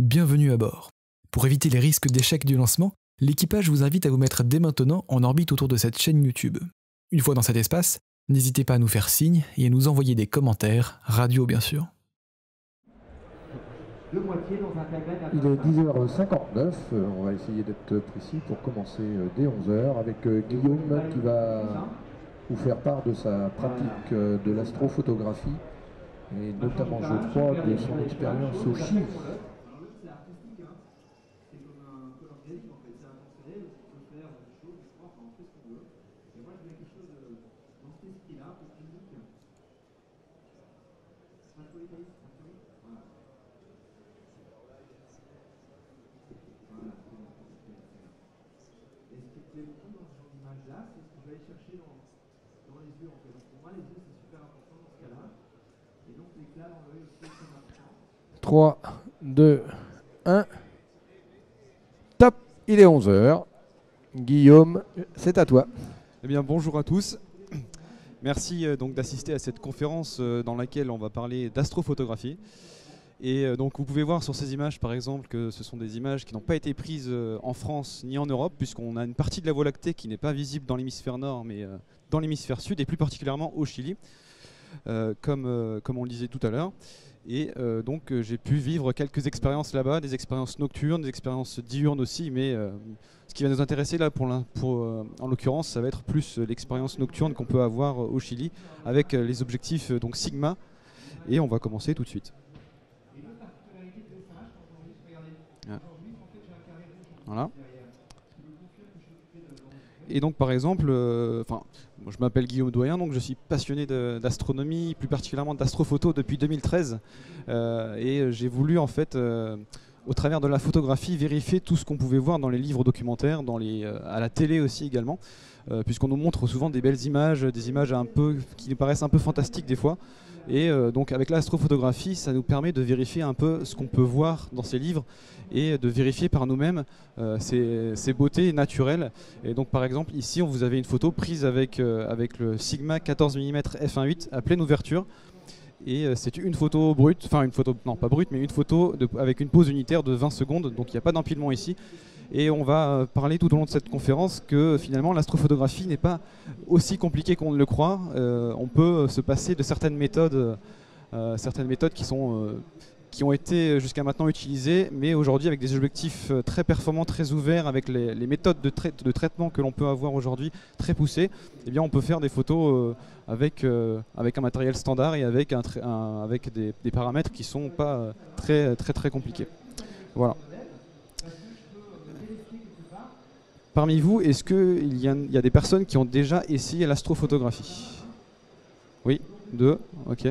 Bienvenue à bord. Pour éviter les risques d'échec du lancement, l'équipage vous invite à vous mettre dès maintenant en orbite autour de cette chaîne YouTube. Une fois dans cet espace, n'hésitez pas à nous faire signe et à nous envoyer des commentaires, radio bien sûr. Il est 10h59, on va essayer d'être précis pour commencer dès 11h avec Guillaume qui va vous faire part de sa pratique de l'astrophotographie et notamment, je crois, de son expérience au Chili. Là, c'est ce que je vais aller chercher dans les yeux en fait. Donc pour moi, les yeux c'est super important dans ce cas-là. Et donc l'éclat dans l'œil aussi est très important. 3, 2, 1. Top, il est 11h. Guillaume, c'est à toi. Eh bien, bonjour à tous. Merci donc d'assister à cette conférence dans laquelle on va parler d'astrophotographie. Et donc vous pouvez voir sur ces images par exemple que ce sont des images qui n'ont pas été prises en France ni en Europe, puisqu'on a une partie de la Voie lactée qui n'est pas visible dans l'hémisphère nord mais dans l'hémisphère sud, et plus particulièrement au Chili, comme on le disait tout à l'heure. Et donc j'ai pu vivre quelques expériences là-bas, des expériences nocturnes, des expériences diurnes aussi, mais ce qui va nous intéresser là en l'occurrence, ça va être plus l'expérience nocturne qu'on peut avoir au Chili avec les objectifs donc Sigma, et on va commencer tout de suite. Voilà. Et donc par exemple, je m'appelle Guillaume Doyen, donc je suis passionné d'astronomie, plus particulièrement d'astrophoto depuis 2013, et j'ai voulu en fait, au travers de la photographie, vérifier tout ce qu'on pouvait voir dans les livres documentaires, à la télé aussi également, puisqu'on nous montre souvent des belles images, des images qui nous paraissent un peu fantastiques des fois. Et donc avec l'astrophotographie, ça nous permet de vérifier un peu ce qu'on peut voir dans ces livres et de vérifier par nous-mêmes ces beautés naturelles. Et donc par exemple ici vous avez une photo prise avec le Sigma 14 mm f1.8 à pleine ouverture. Et c'est une photo brute, enfin une photo, non pas brute, mais une photo avec une pause unitaire de 20 secondes, donc il n'y a pas d'empilement ici. Et on va parler tout au long de cette conférence que finalement l'astrophotographie n'est pas aussi compliquée qu'on ne le croit. On peut se passer de certaines méthodes qui ont été jusqu'à maintenant utilisées, mais aujourd'hui avec des objectifs très performants, très ouverts, avec les méthodes de traitement que l'on peut avoir aujourd'hui très poussées, eh bien on peut faire des photos avec un matériel standard et avec des paramètres qui ne sont pas très compliqués. Voilà. Parmi vous, est-ce qu'il y a des personnes qui ont déjà essayé l'astrophotographie? Oui, 2, ok,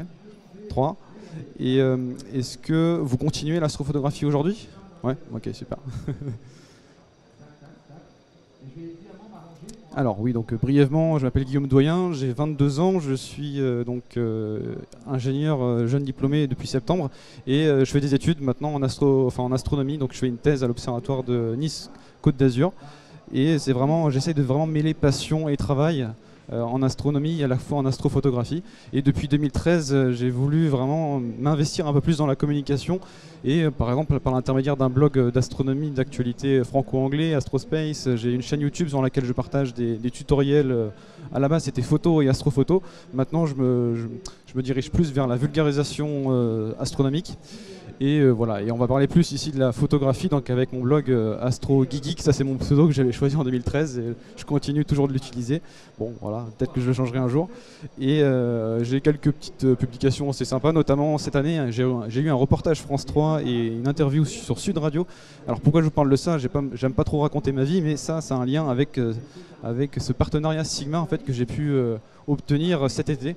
3. Et est-ce que vous continuez l'astrophotographie aujourd'hui? Ouais, ok, super. Alors oui, donc brièvement, je m'appelle Guillaume Doyen, j'ai 22 ans, je suis ingénieur jeune diplômé depuis septembre, et je fais des études maintenant en astronomie, donc je fais une thèse à l'Observatoire de Nice Côte d'Azur. Et c'est vraiment, j'essaie de vraiment mêler passion et travail en astronomie et à la fois en astrophotographie. Et depuis 2013, j'ai voulu vraiment m'investir un peu plus dans la communication. Et par exemple, par l'intermédiaire d'un blog d'astronomie d'actualité franco-anglais, Astrospace, j'ai une chaîne YouTube sur laquelle je partage des tutoriels. À la base, c'était photo et astrophoto. Maintenant, je me dirige plus vers la vulgarisation astronomique. Et voilà, et on va parler plus ici de la photographie, donc avec mon blog Astro Geek, ça c'est mon pseudo que j'avais choisi en 2013 et je continue toujours de l'utiliser. Bon voilà, peut-être que je le changerai un jour. Et j'ai quelques petites publications assez sympas, notamment cette année j'ai eu un reportage France 3 et une interview sur Sud Radio. Alors pourquoi je vous parle de ça? J'aime pas trop raconter ma vie, mais ça a un lien avec ce partenariat Sigma en fait que j'ai pu obtenir cet été,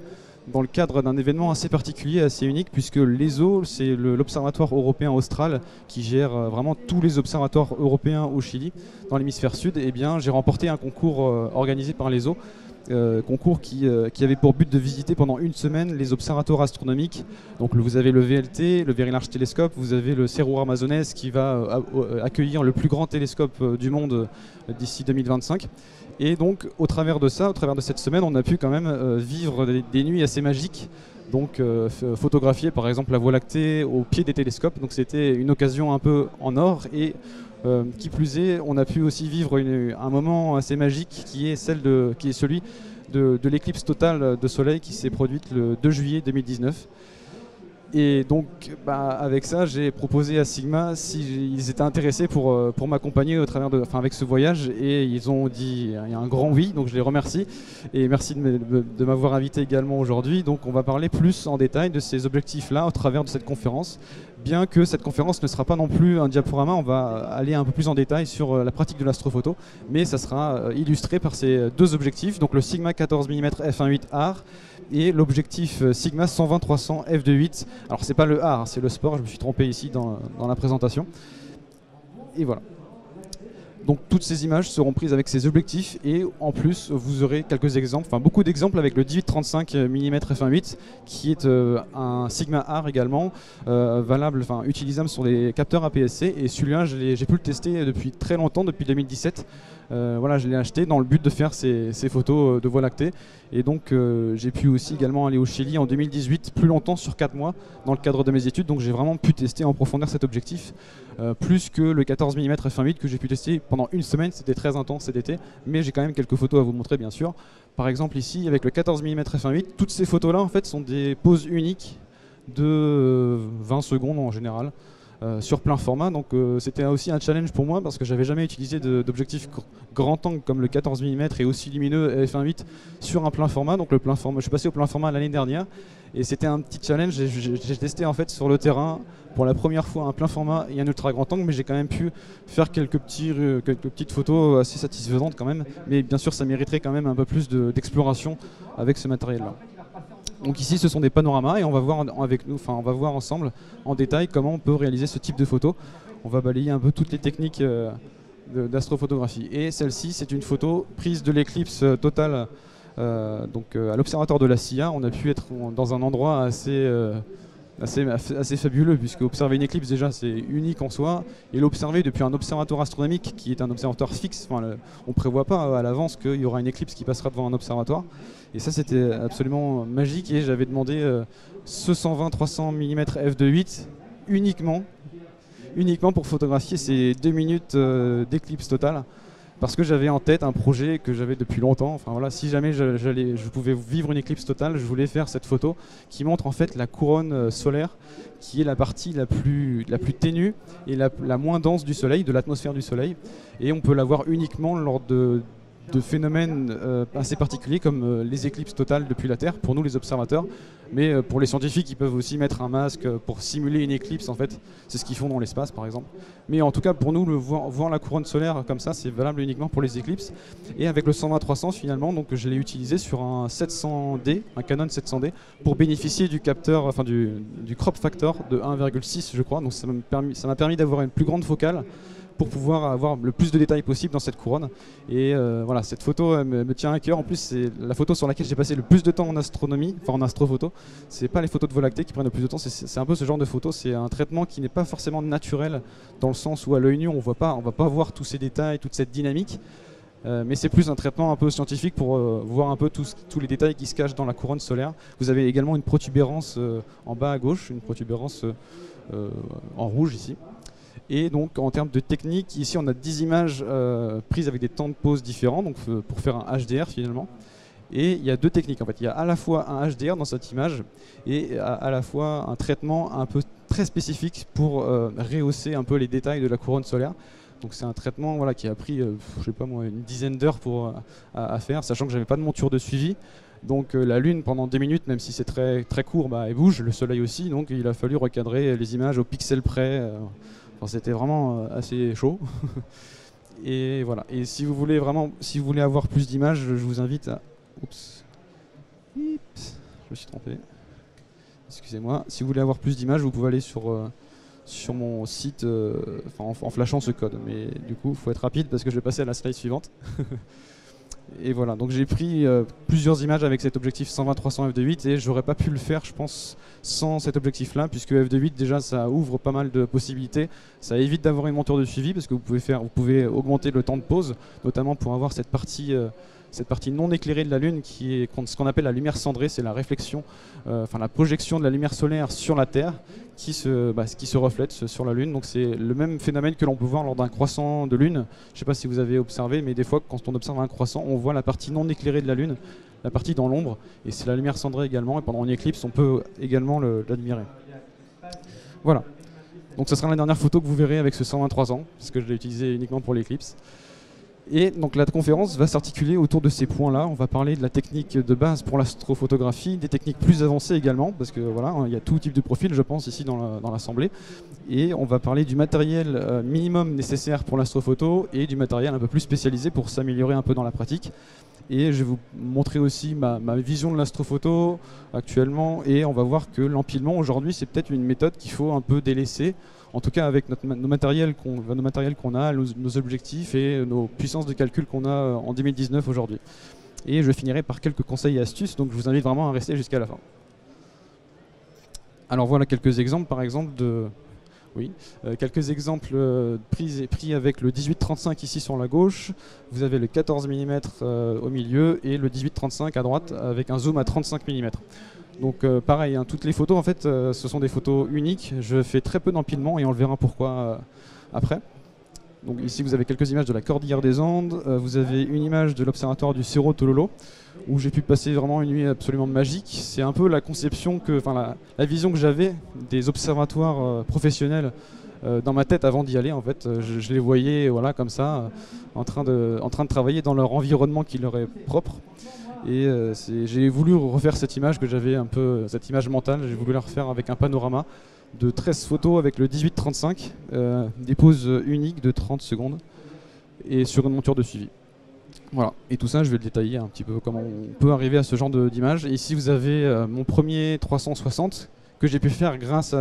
dans le cadre d'un événement assez particulier, assez unique, puisque l'ESO, c'est l'Observatoire européen austral qui gère vraiment tous les observatoires européens au Chili, dans l'hémisphère sud. Et bien, j'ai remporté un concours organisé par l'ESO concours qui avait pour but de visiter pendant une semaine les observatoires astronomiques. Donc vous avez le VLT, le Very Large Telescope, vous avez le Cerro Amazones qui va accueillir le plus grand télescope du monde d'ici 2025. Et donc au travers de ça, au travers de cette semaine, on a pu quand même vivre des nuits assez magiques. Donc photographier par exemple la Voie lactée au pied des télescopes. Donc c'était une occasion un peu en or et qui plus est, on a pu aussi vivre un moment assez magique qui est celui de l'éclipse totale de soleil qui s'est produite le 2 juillet 2019. Et donc avec ça, j'ai proposé à Sigma s'ils étaient intéressés pour m'accompagner avec ce voyage, et ils ont dit il y a un grand oui, donc je les remercie et merci de m'avoir invité également aujourd'hui. Donc on va parler plus en détail de ces objectifs-là au travers de cette conférence. Bien que cette conférence ne sera pas non plus un diaporama, on va aller un peu plus en détail sur la pratique de l'astrophoto, mais ça sera illustré par ces deux objectifs, donc le Sigma 14 mm f1.8R et l'objectif Sigma 120-300 f2.8. Alors c'est pas le R, c'est le sport, je me suis trompé ici dans la présentation. Et voilà. Donc toutes ces images seront prises avec ces objectifs, et en plus vous aurez quelques exemples, enfin beaucoup d'exemples avec le 18-35 mm f1.8 qui est un Sigma R également, valable, enfin utilisable sur les capteurs APS-C, et celui-là j'ai pu le tester depuis très longtemps, depuis 2017. Voilà, je l'ai acheté dans le but de faire ces photos de Voie lactée, et donc j'ai pu aussi également aller au Chili en 2018, plus longtemps, sur 4 mois, dans le cadre de mes études, donc j'ai vraiment pu tester en profondeur cet objectif, plus que le 14 mm f1.8 que j'ai pu tester pendant une semaine. C'était très intense cet été, mais j'ai quand même quelques photos à vous montrer bien sûr. Par exemple ici, avec le 14 mm f1.8, toutes ces photos-là en fait sont des poses uniques de 20 secondes en général, sur plein format, donc c'était aussi un challenge pour moi parce que j'avais jamais utilisé d'objectif grand angle comme le 14 mm et aussi lumineux f1.8 sur un plein format. Donc le plein format, je suis passé au plein format l'année dernière et c'était un petit challenge. J'ai testé en fait sur le terrain pour la première fois un plein format et un ultra grand angle, mais j'ai quand même pu faire quelques petites photos assez satisfaisantes quand même, mais bien sûr ça mériterait quand même un peu plus d'exploration avec ce matériel là. Donc ici ce sont des panoramas et on va voir on va voir ensemble en détail comment on peut réaliser ce type de photos. On va balayer un peu toutes les techniques d'astrophotographie. Et celle-ci, c'est une photo prise de l'éclipse totale à l'observatoire de la CIA. On a pu être dans un endroit assez fabuleux, puisque observer une éclipse déjà c'est unique en soi, et l'observer depuis un observatoire astronomique qui est un observatoire fixe, on ne prévoit pas à l'avance qu'il y aura une éclipse qui passera devant un observatoire, et ça c'était absolument magique. Et j'avais demandé ce 120-300 mm f2.8 uniquement pour photographier ces 2 minutes d'éclipse totale, parce que j'avais en tête un projet que j'avais depuis longtemps. Enfin voilà, si jamais je pouvais vivre une éclipse totale, je voulais faire cette photo qui montre en fait la couronne solaire, qui est la partie la plus ténue et la moins dense du Soleil, de l'atmosphère du Soleil, et on peut la voir uniquement lors de phénomènes assez particuliers comme les éclipses totales depuis la Terre, pour nous les observateurs, mais pour les scientifiques ils peuvent aussi mettre un masque pour simuler une éclipse en fait, c'est ce qu'ils font dans l'espace par exemple. Mais en tout cas pour nous, voir la couronne solaire comme ça, c'est valable uniquement pour les éclipses. Et avec le 120-300 finalement, donc je l'ai utilisé sur un 700D, un Canon 700D, pour bénéficier du capteur, enfin du crop factor de 1,6 je crois, donc ça m'a permis d'avoir une plus grande focale pour pouvoir avoir le plus de détails possible dans cette couronne. Et voilà, cette photo me tient à cœur. En plus, c'est la photo sur laquelle j'ai passé le plus de temps en astronomie, enfin en astrophoto. C'est pas les photos de Voie lactée qui prennent le plus de temps, c'est un peu ce genre de photo. C'est un traitement qui n'est pas forcément naturel, dans le sens où à l'œil nu on va pas voir tous ces détails, toute cette dynamique. Mais c'est plus un traitement un peu scientifique pour voir un peu tous les détails qui se cachent dans la couronne solaire. Vous avez également une protubérance en bas à gauche, une protubérance en rouge ici. Et donc en termes de technique, ici on a 10 images prises avec des temps de pause différents, donc pour faire un HDR finalement. Et il y a deux techniques en fait. Il y a à la fois un HDR dans cette image et à la fois un traitement un peu très spécifique pour rehausser un peu les détails de la couronne solaire. Donc c'est un traitement voilà, qui a pris je sais pas moi, une dizaine d'heures à faire, sachant que j'avais pas de monture de suivi. Donc la Lune pendant 10 minutes, même si c'est très, très court, elle bouge, le Soleil aussi, donc il a fallu recadrer les images au pixel près. Enfin, c'était vraiment assez chaud. Et voilà. Et si vous voulez avoir plus d'images, je vous invite à... Oups. Je me suis trompé. Excusez-moi. Si vous voulez avoir plus d'images, vous pouvez aller sur mon site en flashant ce code. Mais du coup, il faut être rapide parce que je vais passer à la slide suivante. Et voilà, donc j'ai pris plusieurs images avec cet objectif 120-300 f2.8 et j'aurais pas pu le faire, je pense, sans cet objectif-là, puisque f2.8 déjà ça ouvre pas mal de possibilités, ça évite d'avoir une monture de suivi parce que vous pouvez augmenter le temps de pause, notamment pour avoir cette partie non éclairée de la Lune qui est ce qu'on appelle la lumière cendrée, c'est la réflexion, enfin la projection de la lumière solaire sur la Terre qui se reflète sur la Lune. Donc c'est le même phénomène que l'on peut voir lors d'un croissant de Lune. Je ne sais pas si vous avez observé, mais des fois quand on observe un croissant, on voit la partie non éclairée de la Lune, la partie dans l'ombre, et c'est la lumière cendrée également, et pendant une éclipse on peut également l'admirer. Voilà. Donc ce sera la dernière photo que vous verrez avec ce 123 ans, parce que je l'ai utilisé uniquement pour l'éclipse. Et donc la conférence va s'articuler autour de ces points-là. On va parler de la technique de base pour l'astrophotographie, des techniques plus avancées également, parce que voilà, il y a tout type de profil, je pense, ici dans l'assemblée. Et on va parler du matériel minimum nécessaire pour l'astrophoto et du matériel un peu plus spécialisé pour s'améliorer un peu dans la pratique. Et je vais vous montrer aussi ma vision de l'astrophoto actuellement, et on va voir que l'empilement aujourd'hui c'est peut-être une méthode qu'il faut un peu délaisser. En tout cas avec nos matériels qu'on a, nos objectifs et nos puissances de calcul qu'on a en 2019 aujourd'hui. Et je finirai par quelques conseils et astuces, donc je vous invite vraiment à rester jusqu'à la fin. Alors voilà quelques exemples, par exemple quelques exemples pris avec le 18-35 ici sur la gauche. Vous avez le 14 mm au milieu et le 18-35 à droite avec un zoom à 35 mm. Donc pareil, hein, toutes les photos en fait ce sont des photos uniques. Je fais très peu d'empilement et on le verra pourquoi après. Donc ici vous avez quelques images de la Cordillère des Andes, vous avez une image de l'observatoire du Cerro Tololo où j'ai pu passer vraiment une nuit absolument magique. C'est un peu la conception la vision que j'avais des observatoires professionnels dans ma tête avant d'y aller en fait. Je les voyais voilà comme ça en train de travailler dans leur environnement qui leur est propre. Et j'ai voulu refaire cette image que j'avais un peu, cette image mentale, j'ai voulu la refaire avec un panorama de 13 photos avec le 18-35, des poses uniques de 30 secondes et sur une monture de suivi. Voilà, et tout ça je vais le détailler un petit peu comment on peut arriver à ce genre d'image. Et ici vous avez mon premier 360 que j'ai pu faire grâce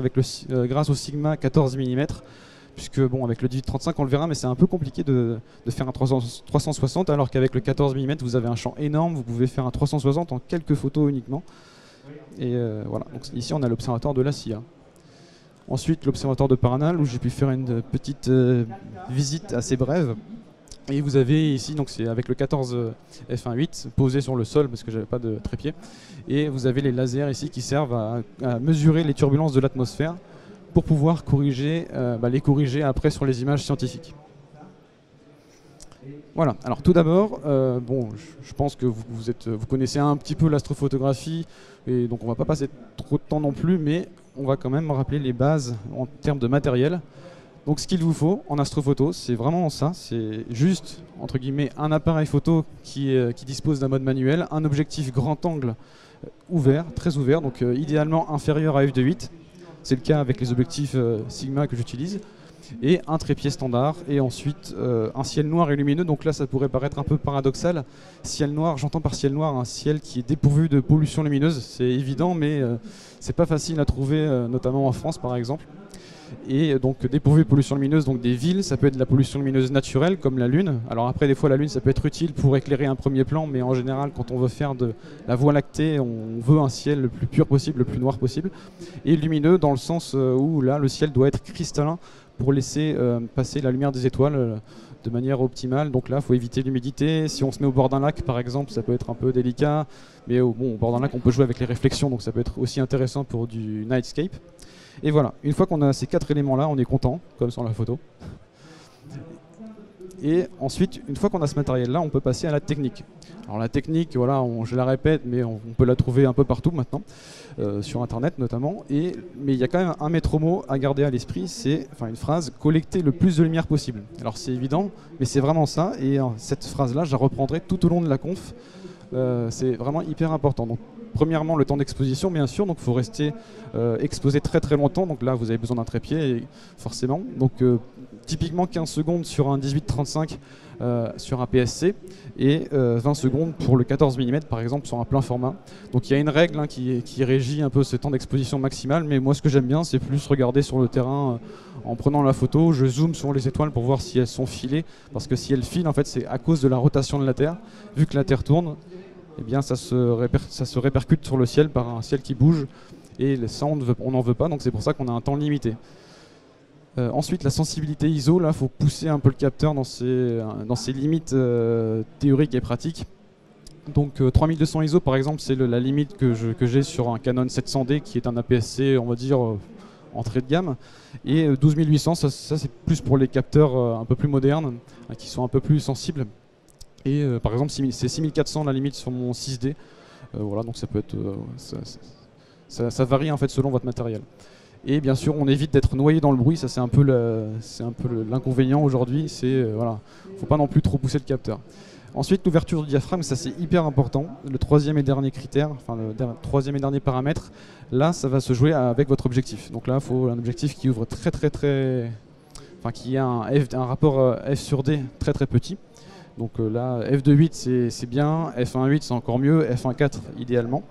au Sigma 14 mm. Puisque bon, avec le 18-35 on le verra, mais c'est un peu compliqué de faire un 360 alors qu'avec le 14 mm vous avez un champ énorme, vous pouvez faire un 360 en quelques photos uniquement. Et voilà, donc ici on a l'observatoire de la CIA. Ensuite l'observatoire de Paranal où j'ai pu faire une petite visite assez brève. Et vous avez ici, donc c'est avec le 14 f1.8 posé sur le sol parce que j'avais pas de trépied. Et vous avez les lasers ici qui servent à mesurer les turbulences de l'atmosphère, pour pouvoir les corriger après sur les images scientifiques. Voilà, alors tout d'abord, je pense que vous connaissez un petit peu l'astrophotographie, et donc on ne va pas passer trop de temps non plus, mais on va quand même rappeler les bases en termes de matériel. Donc ce qu'il vous faut en astrophoto, c'est vraiment ça, c'est juste, entre guillemets, un appareil photo qui dispose d'un mode manuel, un objectif grand angle ouvert, très ouvert, donc idéalement inférieur à f2.8. C'est le cas avec les objectifs Sigma que j'utilise, et un trépied standard, et ensuite un ciel noir et lumineux. Donc là ça pourrait paraître un peu paradoxal, ciel noir, j'entends par ciel noir un ciel qui est dépourvu de pollution lumineuse, c'est évident mais c'est pas facile à trouver, notamment en France par exemple. Et donc dépourvu de pollution lumineuse, donc des villes, ça peut être de la pollution lumineuse naturelle comme la Lune. Alors après des fois la Lune ça peut être utile pour éclairer un premier plan, mais en général quand on veut faire de la Voie lactée, on veut un ciel le plus pur possible, le plus noir possible. Et lumineux dans le sens où là le ciel doit être cristallin pour laisser passer la lumière des étoiles de manière optimale. Donc là il faut éviter l'humidité. Si on se met au bord d'un lac par exemple, ça peut être un peu délicat, mais au bord d'un lac on peut jouer avec les réflexions, donc ça peut être aussi intéressant pour du nightscape. Et voilà, une fois qu'on a ces 4 éléments là, on est content, comme sur la photo. Et ensuite, une fois qu'on a ce matériel là, on peut passer à la technique. Alors la technique, voilà, je la répète, mais on peut la trouver un peu partout maintenant, sur internet notamment. Mais il y a quand même un maître mot à garder à l'esprit, c'est une phrase, collecter le plus de lumière possible. Alors c'est évident, mais c'est vraiment ça, et cette phrase là, je la reprendrai tout au long de la conf. C'est vraiment hyper important. Donc premièrement le temps d'exposition bien sûr, donc il faut rester exposé très très longtemps, donc là vous avez besoin d'un trépied forcément, donc typiquement 15 secondes sur un 18-35 sur un PSC et 20 secondes pour le 14 mm par exemple sur un plein format. Donc il y a une règle hein, qui régit un peu ce temps d'exposition maximal, mais moi ce que j'aime bien c'est plus regarder sur le terrain en prenant la photo, je zoome sur les étoiles pour voir si elles sont filées, parce que si elles filent en fait c'est à cause de la rotation de la Terre, vu que la Terre tourne, eh bien ça se répercute sur le ciel par un ciel qui bouge, et ça on n'en veut pas, donc c'est pour ça qu'on a un temps limité. Ensuite, la sensibilité ISO, là, il faut pousser un peu le capteur dans ses limites théoriques et pratiques. Donc 3200 ISO, par exemple, c'est la limite que j'ai sur un Canon 700D, qui est un APS-C, on va dire, entrée de gamme. Et 12800, ça c'est plus pour les capteurs un peu plus modernes, qui sont un peu plus sensibles. Et par exemple, c'est 6400 la limite sur mon 6D. Voilà, donc ça peut être... ça varie en fait selon votre matériel. Et bien sûr, on évite d'être noyé dans le bruit, ça c'est un peu l'inconvénient aujourd'hui, voilà, faut pas non plus trop pousser le capteur. Ensuite, l'ouverture du diaphragme, ça c'est hyper important. Le troisième et dernier critère, enfin le troisième et dernier paramètre, là ça va se jouer avec votre objectif. Donc là, il faut un objectif qui ouvre enfin qui a un rapport F sur D très très petit. Donc là, f2.8 c'est bien, f1.8 c'est encore mieux, f1.4 idéalement.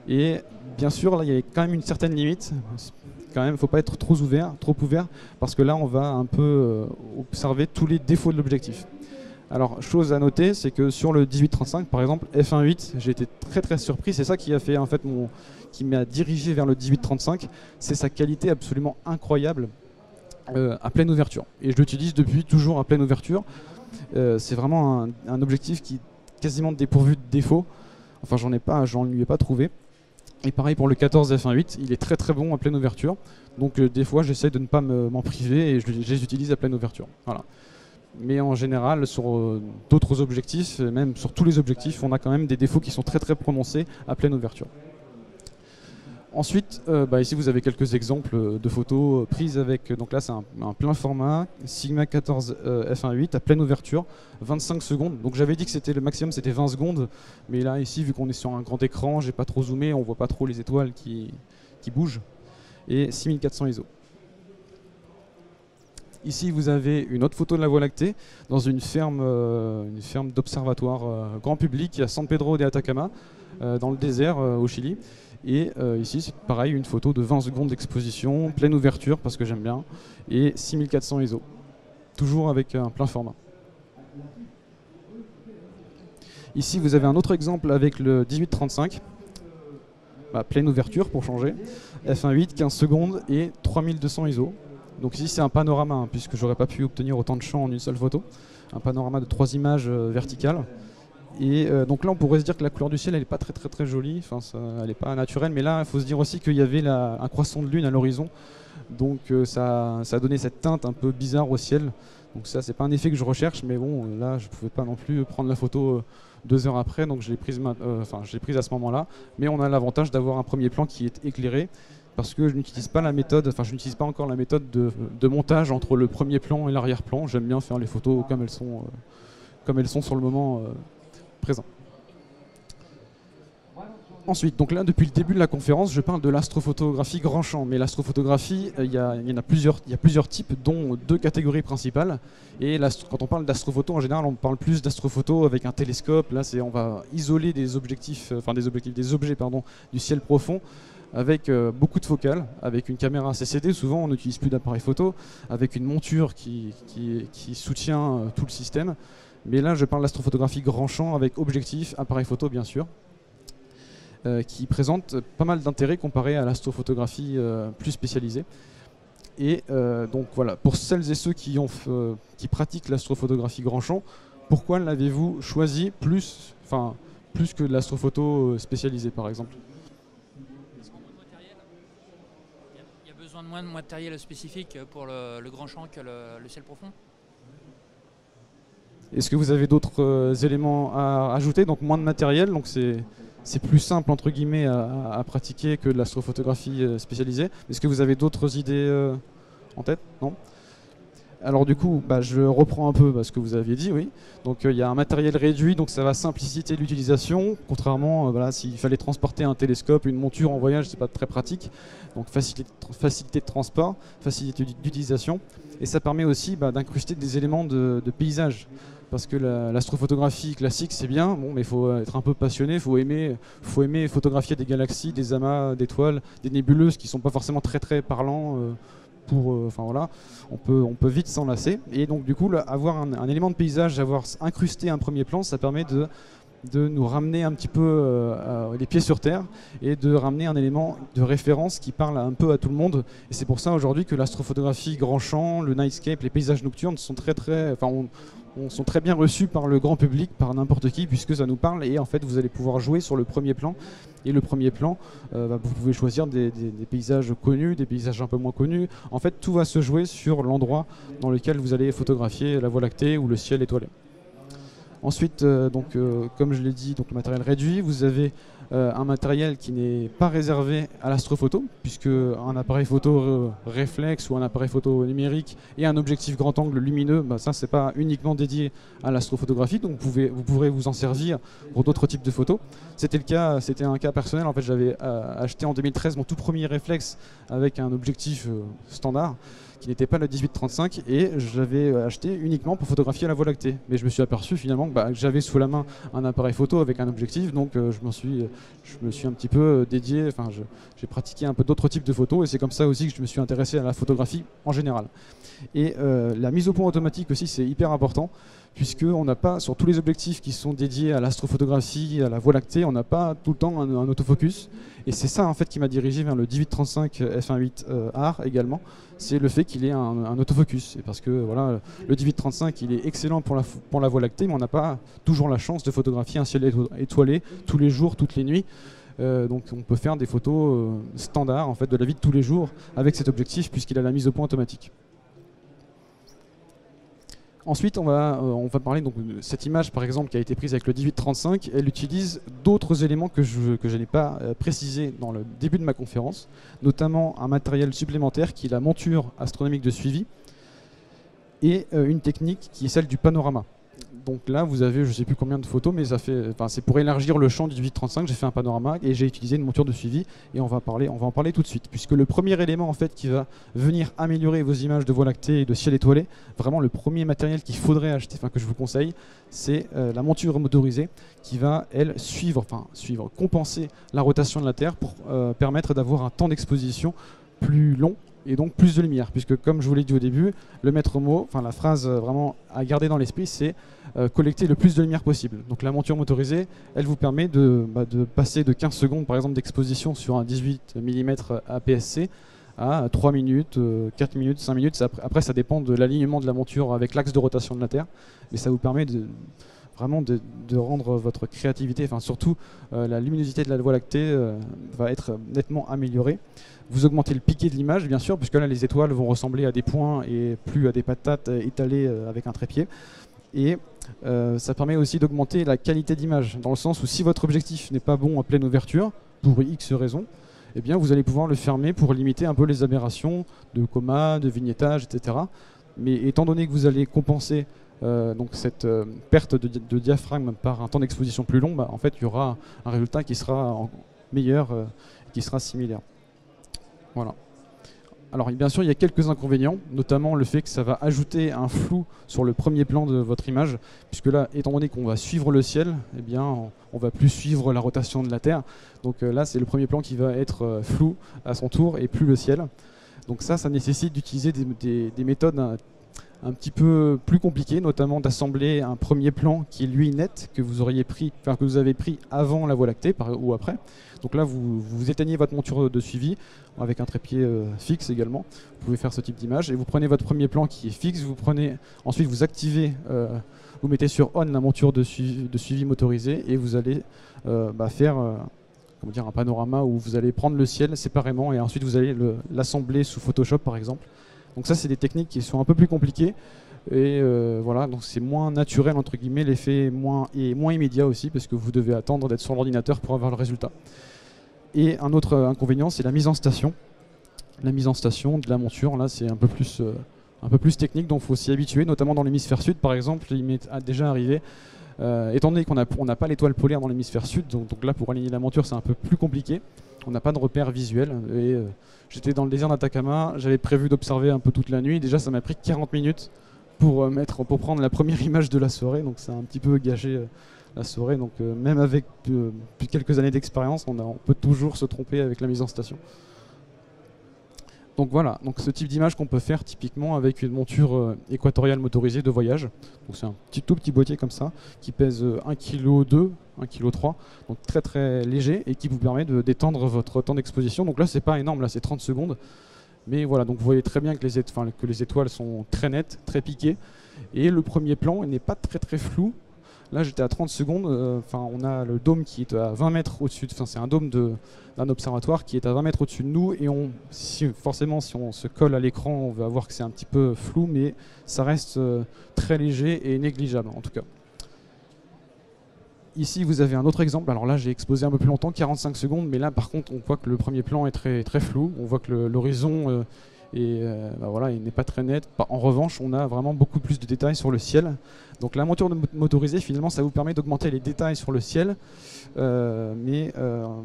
Et bien sûr, là il y a quand même une certaine limite. Quand même, il ne faut pas être trop ouvert, parce que là, on va un peu observer tous les défauts de l'objectif. Alors, chose à noter, c'est que sur le 18-35, par exemple, f1.8, j'ai été très très surpris. C'est ça qui a fait, en fait, qui m'a dirigé vers le 18-35. C'est sa qualité absolument incroyable à pleine ouverture. Et je l'utilise depuis toujours à pleine ouverture. C'est vraiment un objectif qui est quasiment dépourvu de défauts. Enfin, j'en lui ai pas trouvé. Et pareil pour le 14 f1.8, il est très très bon à pleine ouverture. Donc des fois j'essaie de ne pas m'en priver et je les utilise à pleine ouverture. Voilà. Mais en général, sur d'autres objectifs, même sur tous les objectifs, on a quand même des défauts qui sont très très prononcés à pleine ouverture. Ensuite, ici vous avez quelques exemples de photos prises avec, donc là c'est un plein format, Sigma 14 f1.8 à pleine ouverture, 25 secondes. Donc j'avais dit que c'était le maximum, c'était 20 secondes, mais là ici vu qu'on est sur un grand écran, j'ai pas trop zoomé, on voit pas trop les étoiles qui bougent, et 6400 ISO. Ici vous avez une autre photo de la Voie lactée dans une ferme d'observatoire grand public à San Pedro de Atacama, dans le désert au Chili. Et ici c'est pareil, une photo de 20 secondes d'exposition, pleine ouverture parce que j'aime bien, et 6400 ISO, toujours avec un plein format. Ici vous avez un autre exemple avec le 18-35, pleine ouverture pour changer, f1.8, 15 secondes et 3200 ISO. Donc ici c'est un panorama, hein, puisque j'aurais pas pu obtenir autant de champs en une seule photo, un panorama de 3 images verticales. Et donc là on pourrait se dire que la couleur du ciel elle n'est pas très très très jolie, enfin elle n'est pas naturelle, mais là il faut se dire aussi qu'il y avait un croissant de lune à l'horizon, donc ça a donné cette teinte un peu bizarre au ciel. Donc ça c'est pas un effet que je recherche, mais bon là je pouvais pas non plus prendre la photo 2 heures après, donc je l'ai prise à ce moment là, mais on a l'avantage d'avoir un premier plan qui est éclairé, parce que je n'utilise pas la méthode, enfin je n'utilise pas encore la méthode de montage entre le premier plan et l'arrière-plan. J'aime bien faire les photos comme elles sont sur le moment présent. Ensuite, donc là, depuis le début de la conférence, je parle de l'astrophotographie grand champ. Mais l'astrophotographie, il y a plusieurs types, dont 2 catégories principales. Et quand on parle d'astrophoto, en général, on parle plus d'astrophoto avec un télescope. Là, on va isoler des objets du ciel profond avec beaucoup de focales, avec une caméra CCD. Souvent, on n'utilise plus d'appareil photo, avec une monture qui soutient tout le système. Mais là, je parle d'astrophotographie grand champ avec objectif, appareil photo, bien sûr. Qui présente pas mal d'intérêt comparé à l'astrophotographie plus spécialisée. Et donc voilà, pour celles et ceux qui pratiquent l'astrophotographie grand champ, pourquoi l'avez-vous choisi plus que l'astrophoto spécialisée par exemple? Il y a besoin de moins de matériel spécifique pour le grand champ que le ciel profond. Est-ce que vous avez d'autres éléments à ajouter? Donc moins de matériel, donc c'est plus simple entre guillemets à pratiquer que de l'astrophotographie spécialisée. Est-ce que vous avez d'autres idées en tête? Non? Alors du coup, je reprends un peu ce que vous aviez dit, oui. Donc il y a un matériel réduit, donc ça va simplifier l'utilisation. Contrairement, s'il fallait transporter un télescope, une monture en voyage, c'est pas très pratique. Donc facilité de transport, facilité d'utilisation. Et ça permet aussi d'incruster des éléments de paysage. Parce que l'astrophotographie classique, c'est bien, mais il faut être un peu passionné, il faut aimer photographier des galaxies, des amas d'étoiles, des nébuleuses qui ne sont pas forcément très très parlants. On peut vite s'enlacer. Et donc du coup, avoir un élément de paysage, avoir incrusté un premier plan, ça permet de nous ramener un petit peu les pieds sur terre et de ramener un élément de référence qui parle un peu à tout le monde. Et c'est pour ça aujourd'hui que l'astrophotographie grand champ, le nightscape, les paysages nocturnes sont sont très bien reçus par le grand public, par n'importe qui, puisque ça nous parle. Et en fait, vous allez pouvoir jouer sur le premier plan. Et le premier plan, vous pouvez choisir des paysages connus, des paysages un peu moins connus. En fait, tout va se jouer sur l'endroit dans lequel vous allez photographier la Voie lactée ou le ciel étoilé. Ensuite, comme je l'ai dit, le matériel réduit, vous avez un matériel qui n'est pas réservé à l'astrophoto, puisque un appareil photo réflexe ou un appareil photo numérique et un objectif grand angle lumineux, ça c'est pas uniquement dédié à l'astrophotographie, donc vous pourrez vous en servir pour d'autres types de photos. C'était un cas personnel. En fait, j'avais acheté en 2013 mon tout premier réflexe avec un objectif standard, qui n'était pas le 18-35, et je l'avais acheté uniquement pour photographier la Voie lactée. Mais je me suis aperçu finalement que j'avais sous la main un appareil photo avec un objectif, donc je me suis un petit peu dédié, j'ai pratiqué un peu d'autres types de photos, et c'est comme ça aussi que je me suis intéressé à la photographie en général. Et la mise au point automatique aussi, c'est hyper important, puisqu'on n'a pas, sur tous les objectifs qui sont dédiés à l'astrophotographie, à la Voie lactée, on n'a pas tout le temps un autofocus. Et c'est ça en fait qui m'a dirigé vers le 18-35 f1.8 également, c'est le fait qu'il ait un autofocus. Et parce que voilà, le 18-35 il est excellent pour la Voie lactée, mais on n'a pas toujours la chance de photographier un ciel étoilé tous les jours, toutes les nuits. Donc on peut faire des photos standards en fait, de la vie de tous les jours avec cet objectif, puisqu'il a la mise au point automatique. Ensuite, on va parler de cette image, par exemple, qui a été prise avec le 18-35. Elle utilise d'autres éléments que je n'ai pas précisés dans le début de ma conférence, notamment un matériel supplémentaire qui est la monture astronomique de suivi et une technique qui est celle du panorama. Donc là, vous avez, je ne sais plus combien de photos, mais c'est pour élargir le champ du 18-35. J'ai fait un panorama et j'ai utilisé une monture de suivi, et on va en parler tout de suite, puisque le premier élément en fait qui va venir améliorer vos images de Voie lactée et de ciel étoilé, vraiment le premier matériel qu'il faudrait acheter, que je vous conseille, c'est la monture motorisée qui va compenser la rotation de la Terre pour permettre d'avoir un temps d'exposition plus long et donc plus de lumière, puisque comme je vous l'ai dit au début, le maître mot, la phrase vraiment à garder dans l'esprit, c'est collecter le plus de lumière possible. Donc la monture motorisée, elle vous permet de passer de 15 secondes par exemple d'exposition sur un 18 mm APS-C à 3 minutes, 4 minutes, 5 minutes. Après ça dépend de l'alignement de la monture avec l'axe de rotation de la Terre, mais ça vous permet vraiment de rendre votre créativité, surtout la luminosité de la Voie lactée va être nettement améliorée. Vous augmentez le piqué de l'image, bien sûr, puisque là les étoiles vont ressembler à des points et plus à des patates étalées avec un trépied. Et ça permet aussi d'augmenter la qualité d'image, dans le sens où si votre objectif n'est pas bon en pleine ouverture, pour X raisons, eh bien vous allez pouvoir le fermer pour limiter un peu les aberrations de coma, de vignettage, etc. Mais étant donné que vous allez compenser cette perte de diaphragme par un temps d'exposition plus long, en fait il y aura un résultat qui sera meilleur, qui sera similaire. Voilà. Alors bien sûr il y a quelques inconvénients, notamment le fait que ça va ajouter un flou sur le premier plan de votre image, puisque là, étant donné qu'on va suivre le ciel, eh bien on va plus suivre la rotation de la Terre. Donc là c'est le premier plan qui va être flou à son tour et plus le ciel. Donc ça nécessite d'utiliser des méthodes un petit peu plus compliquées, notamment d'assembler un premier plan qui est lui net, que vous avez pris avant la Voie lactée ou après. Donc là vous éteignez votre monture de suivi avec un trépied fixe également. Vous pouvez faire ce type d'image et vous prenez votre premier plan qui est fixe, ensuite vous activez, vous mettez sur on la monture de suivi motorisée et vous allez faire un panorama où vous allez prendre le ciel séparément et ensuite vous allez l'assembler sous Photoshop par exemple. Donc ça c'est des techniques qui sont un peu plus compliquées et voilà, donc c'est moins naturel entre guillemets, l'effet est moins immédiat aussi parce que vous devez attendre d'être sur l'ordinateur pour avoir le résultat. Et un autre inconvénient, c'est la mise en station. La mise en station de la monture, là c'est un peu plus un peu plus technique, donc il faut s'y habituer, notamment dans l'hémisphère sud par exemple. Il m'est déjà arrivé, étant donné qu'on n'a pas l'étoile polaire dans l'hémisphère sud, donc là pour aligner la monture c'est un peu plus compliqué, on n'a pas de repère visuel, et j'étais dans le désert d'Atacama, j'avais prévu d'observer un peu toute la nuit, déjà ça m'a pris 40 minutes pour prendre la première image de la soirée, donc ça a un petit peu gâché la soirée, donc même avec depuis quelques années d'expérience, on peut toujours se tromper avec la mise en station. Donc voilà, donc ce type d'image qu'on peut faire typiquement avec une monture équatoriale motorisée de voyage. Donc c'est un tout petit boîtier comme ça, qui pèse 1,2 kg, 1,3 kg, donc très très léger, et qui vous permet d'étendre votre temps d'exposition. Donc là c'est pas énorme, là c'est 30 secondes. Mais voilà, donc vous voyez très bien que les étoiles sont très nettes, très piquées. Et le premier plan n'est pas très flou. Là j'étais à 30 secondes, on a le dôme qui est à 20 mètres au-dessus, c'est un dôme d'un observatoire qui est à 20 mètres au-dessus de nous, et forcément si on se colle à l'écran on va voir que c'est un petit peu flou, mais ça reste très léger et négligeable en tout cas. Ici vous avez un autre exemple, alors là j'ai exposé un peu plus longtemps, 45 secondes, mais là par contre on voit que le premier plan est très flou, on voit que l'horizon il n'est pas très net. En revanche, on a vraiment beaucoup plus de détails sur le ciel. Donc la monture motorisée, finalement, ça vous permet d'augmenter les détails sur le ciel, mais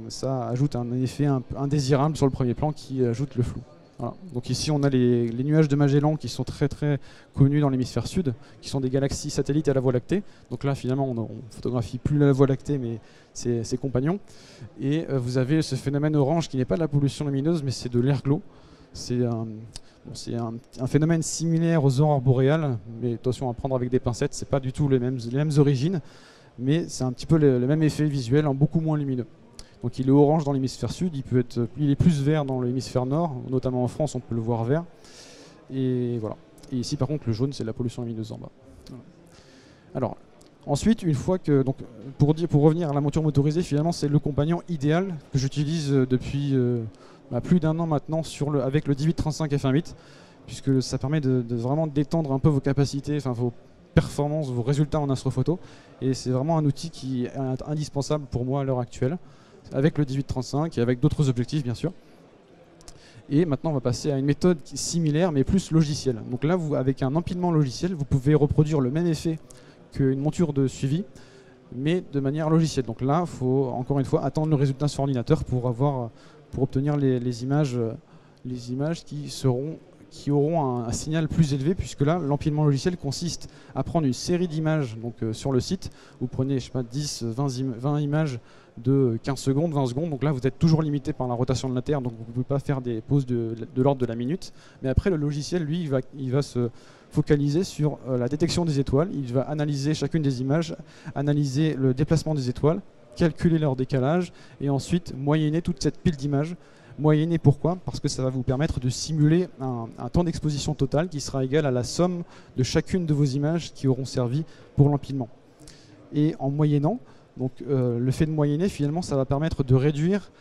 ça ajoute un effet indésirable sur le premier plan qui ajoute le flou. Voilà. Donc ici, on a les nuages de Magellan qui sont très connus dans l'hémisphère sud, qui sont des galaxies satellites à la Voie lactée. Donc là, finalement, on photographie plus la Voie lactée, mais ses compagnons. Et vous avez ce phénomène orange qui n'est pas de la pollution lumineuse, mais c'est de l'airglow. C'est un phénomène similaire aux aurores boréales, mais attention à prendre avec des pincettes, c'est pas du tout les mêmes origines, mais c'est un petit peu le même effet visuel, en beaucoup moins lumineux. Donc il est orange dans l'hémisphère sud, il est plus vert dans l'hémisphère nord, notamment en France on peut le voir vert. Et voilà. Et ici par contre le jaune c'est la pollution lumineuse en bas. Voilà. Alors ensuite, une fois que, donc, pour revenir à la monture motorisée, finalement c'est le compagnon idéal que j'utilise depuis plus d'un an maintenant avec le 1835 f1.8, puisque ça permet de vraiment d'étendre un peu vos capacités, vos performances, vos résultats en astrophoto, et c'est vraiment un outil qui est indispensable pour moi à l'heure actuelle, avec le 1835 et avec d'autres objectifs bien sûr. Et maintenant on va passer à une méthode qui est similaire mais plus logicielle. Donc là, avec un empilement logiciel, vous pouvez reproduire le même effet qu'une monture de suivi, mais de manière logicielle. Donc là, il faut encore une fois attendre le résultat sur ordinateur pour obtenir les images qui auront un signal plus élevé, puisque là, l'empilement logiciel consiste à prendre une série d'images sur le site. Vous prenez, je sais pas, 10, 20 images de 15 secondes, 20 secondes. Donc là, vous êtes toujours limité par la rotation de la Terre, donc vous ne pouvez pas faire des pauses de l'ordre de la minute. Mais après, le logiciel, lui, il va se focaliser sur la détection des étoiles. Il va analyser chacune des images, analyser le déplacement des étoiles, calculer leur décalage et ensuite moyenner toute cette pile d'images. Moyenner pourquoi? Parce que ça va vous permettre de simuler un temps d'exposition total qui sera égal à la somme de chacune de vos images qui auront servi pour l'empilement. Et en moyennant, donc le fait de moyenner, finalement, ça va permettre de réduire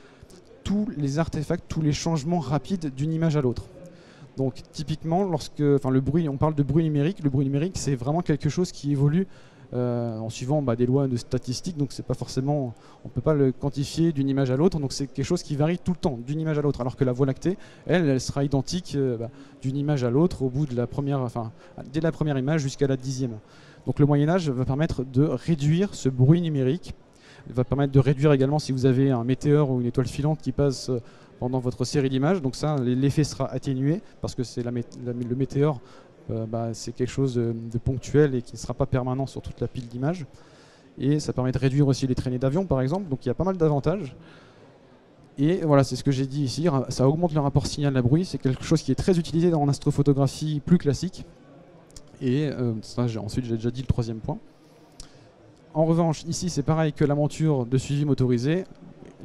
tous les artefacts, tous les changements rapides d'une image à l'autre. Donc typiquement, le bruit, on parle de bruit numérique. Le bruit numérique, c'est vraiment quelque chose qui évolue en suivant des lois de statistiques, donc c'est pas forcément, on peut pas le quantifier d'une image à l'autre, donc c'est quelque chose qui varie tout le temps d'une image à l'autre, alors que la Voie lactée, elle sera identique d'une image à l'autre au bout de dès la première image jusqu'à la 10e. Donc le Moyen-Âge va permettre de réduire ce bruit numérique, il va permettre de réduire également si vous avez un météore ou une étoile filante qui passe pendant votre série d'images, donc ça l'effet sera atténué parce que c'est le météore. C'est quelque chose de ponctuel et qui ne sera pas permanent sur toute la pile d'images. Et ça permet de réduire aussi les traînées d'avions par exemple, donc il y a pas mal d'avantages. Et voilà, c'est ce que j'ai dit ici, ça augmente le rapport signal à bruit, c'est quelque chose qui est très utilisé dans l'astrophotographie plus classique. Et ensuite j'ai déjà dit le troisième point. En revanche, ici c'est pareil que la monture de suivi motorisé.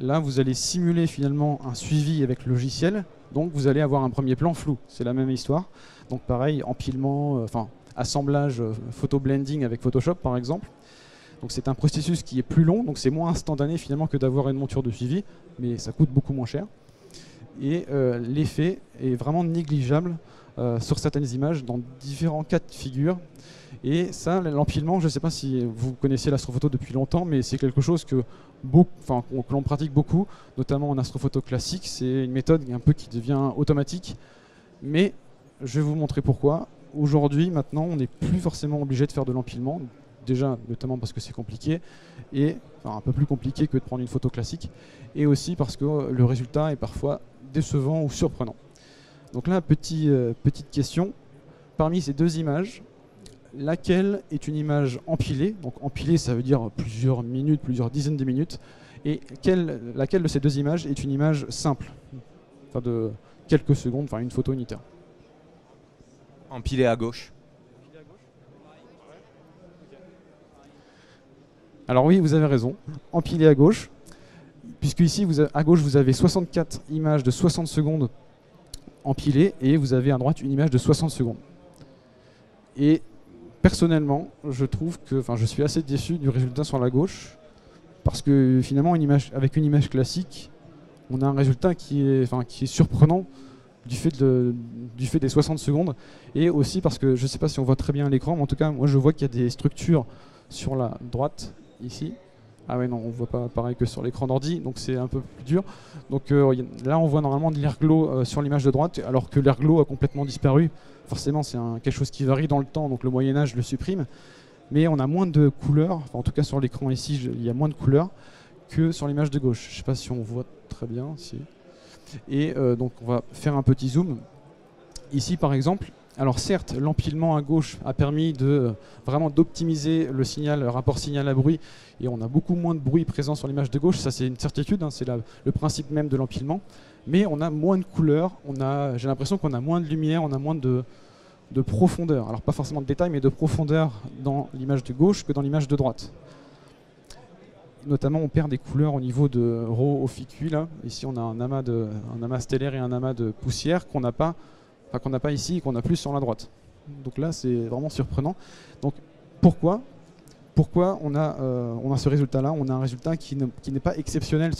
Là vous allez simuler finalement un suivi avec le logiciel, donc vous allez avoir un premier plan flou, c'est la même histoire. Donc pareil, empilement, assemblage, photo blending avec Photoshop par exemple. Donc c'est un processus qui est plus long, donc c'est moins instantané finalement que d'avoir une monture de suivi, mais ça coûte beaucoup moins cher. Et l'effet est vraiment négligeable sur certaines images dans différents cas de figure. Et ça, l'empilement, je ne sais pas si vous connaissez l'astrophoto depuis longtemps, mais c'est quelque chose que l'on pratique beaucoup, notamment en astrophoto classique. C'est une méthode un peu qui devient automatique, mais je vais vous montrer pourquoi. aujourd'hui, maintenant, on n'est plus forcément obligé de faire de l'empilement. Déjà, notamment parce que c'est compliqué, et enfin, un peu plus compliqué que de prendre une photo classique, et aussi parce que le résultat est parfois décevant ou surprenant. Donc là, petite question. Parmi ces deux images, laquelle est une image empilée? Donc empilée, ça veut dire plusieurs minutes, plusieurs dizaines de minutes. Et laquelle de ces deux images est une image simple, enfin de quelques secondes, enfin une photo unitaire? Empilé à gauche. Alors oui, vous avez raison, empilé à gauche, puisque ici, à gauche, vous avez 64 images de 60 secondes empilées, et vous avez à droite une image de 60 secondes. Et personnellement, je trouve que, enfin, je suis assez déçu du résultat sur la gauche, parce que finalement, avec une image classique, on a un résultat qui est surprenant du fait des 60 secondes, et aussi parce que, je ne sais pas si on voit très bien à l'écran, mais en tout cas, moi je vois qu'il y a des structures sur la droite, ici. Ah ouais, non, on ne voit pas pareil que sur l'écran d'ordi, donc c'est un peu plus dur. Donc là, on voit normalement de l'airglow sur l'image de droite, alors que l'airglow a complètement disparu. Forcément, c'est quelque chose qui varie dans le temps, donc le Moyen-Âge le supprime. Mais on a moins de couleurs, enfin, en tout cas sur l'écran ici, il y a moins de couleurs que sur l'image de gauche. Je ne sais pas si on voit très bien. Si. Et donc on va faire un petit zoom. Ici par exemple, alors certes l'empilement à gauche a permis vraiment d'optimiser le rapport signal à bruit, et on a beaucoup moins de bruit présent sur l'image de gauche, ça c'est une certitude, hein, c'est le principe même de l'empilement, mais on a moins de couleurs, j'ai l'impression qu'on a moins de lumière, on a moins de profondeur, alors pas forcément de détail mais de profondeur dans l'image de gauche que dans l'image de droite. Notamment, on perd des couleurs au niveau de RAW Ophicuit. Là. Ici, on a un amas stellaire et un amas de poussière qu'on n'a pas ici et qu'on a plus sur la droite. Donc là, c'est vraiment surprenant. Donc, pourquoi on a ce résultat-là? On a un résultat qui n'est pas exceptionnel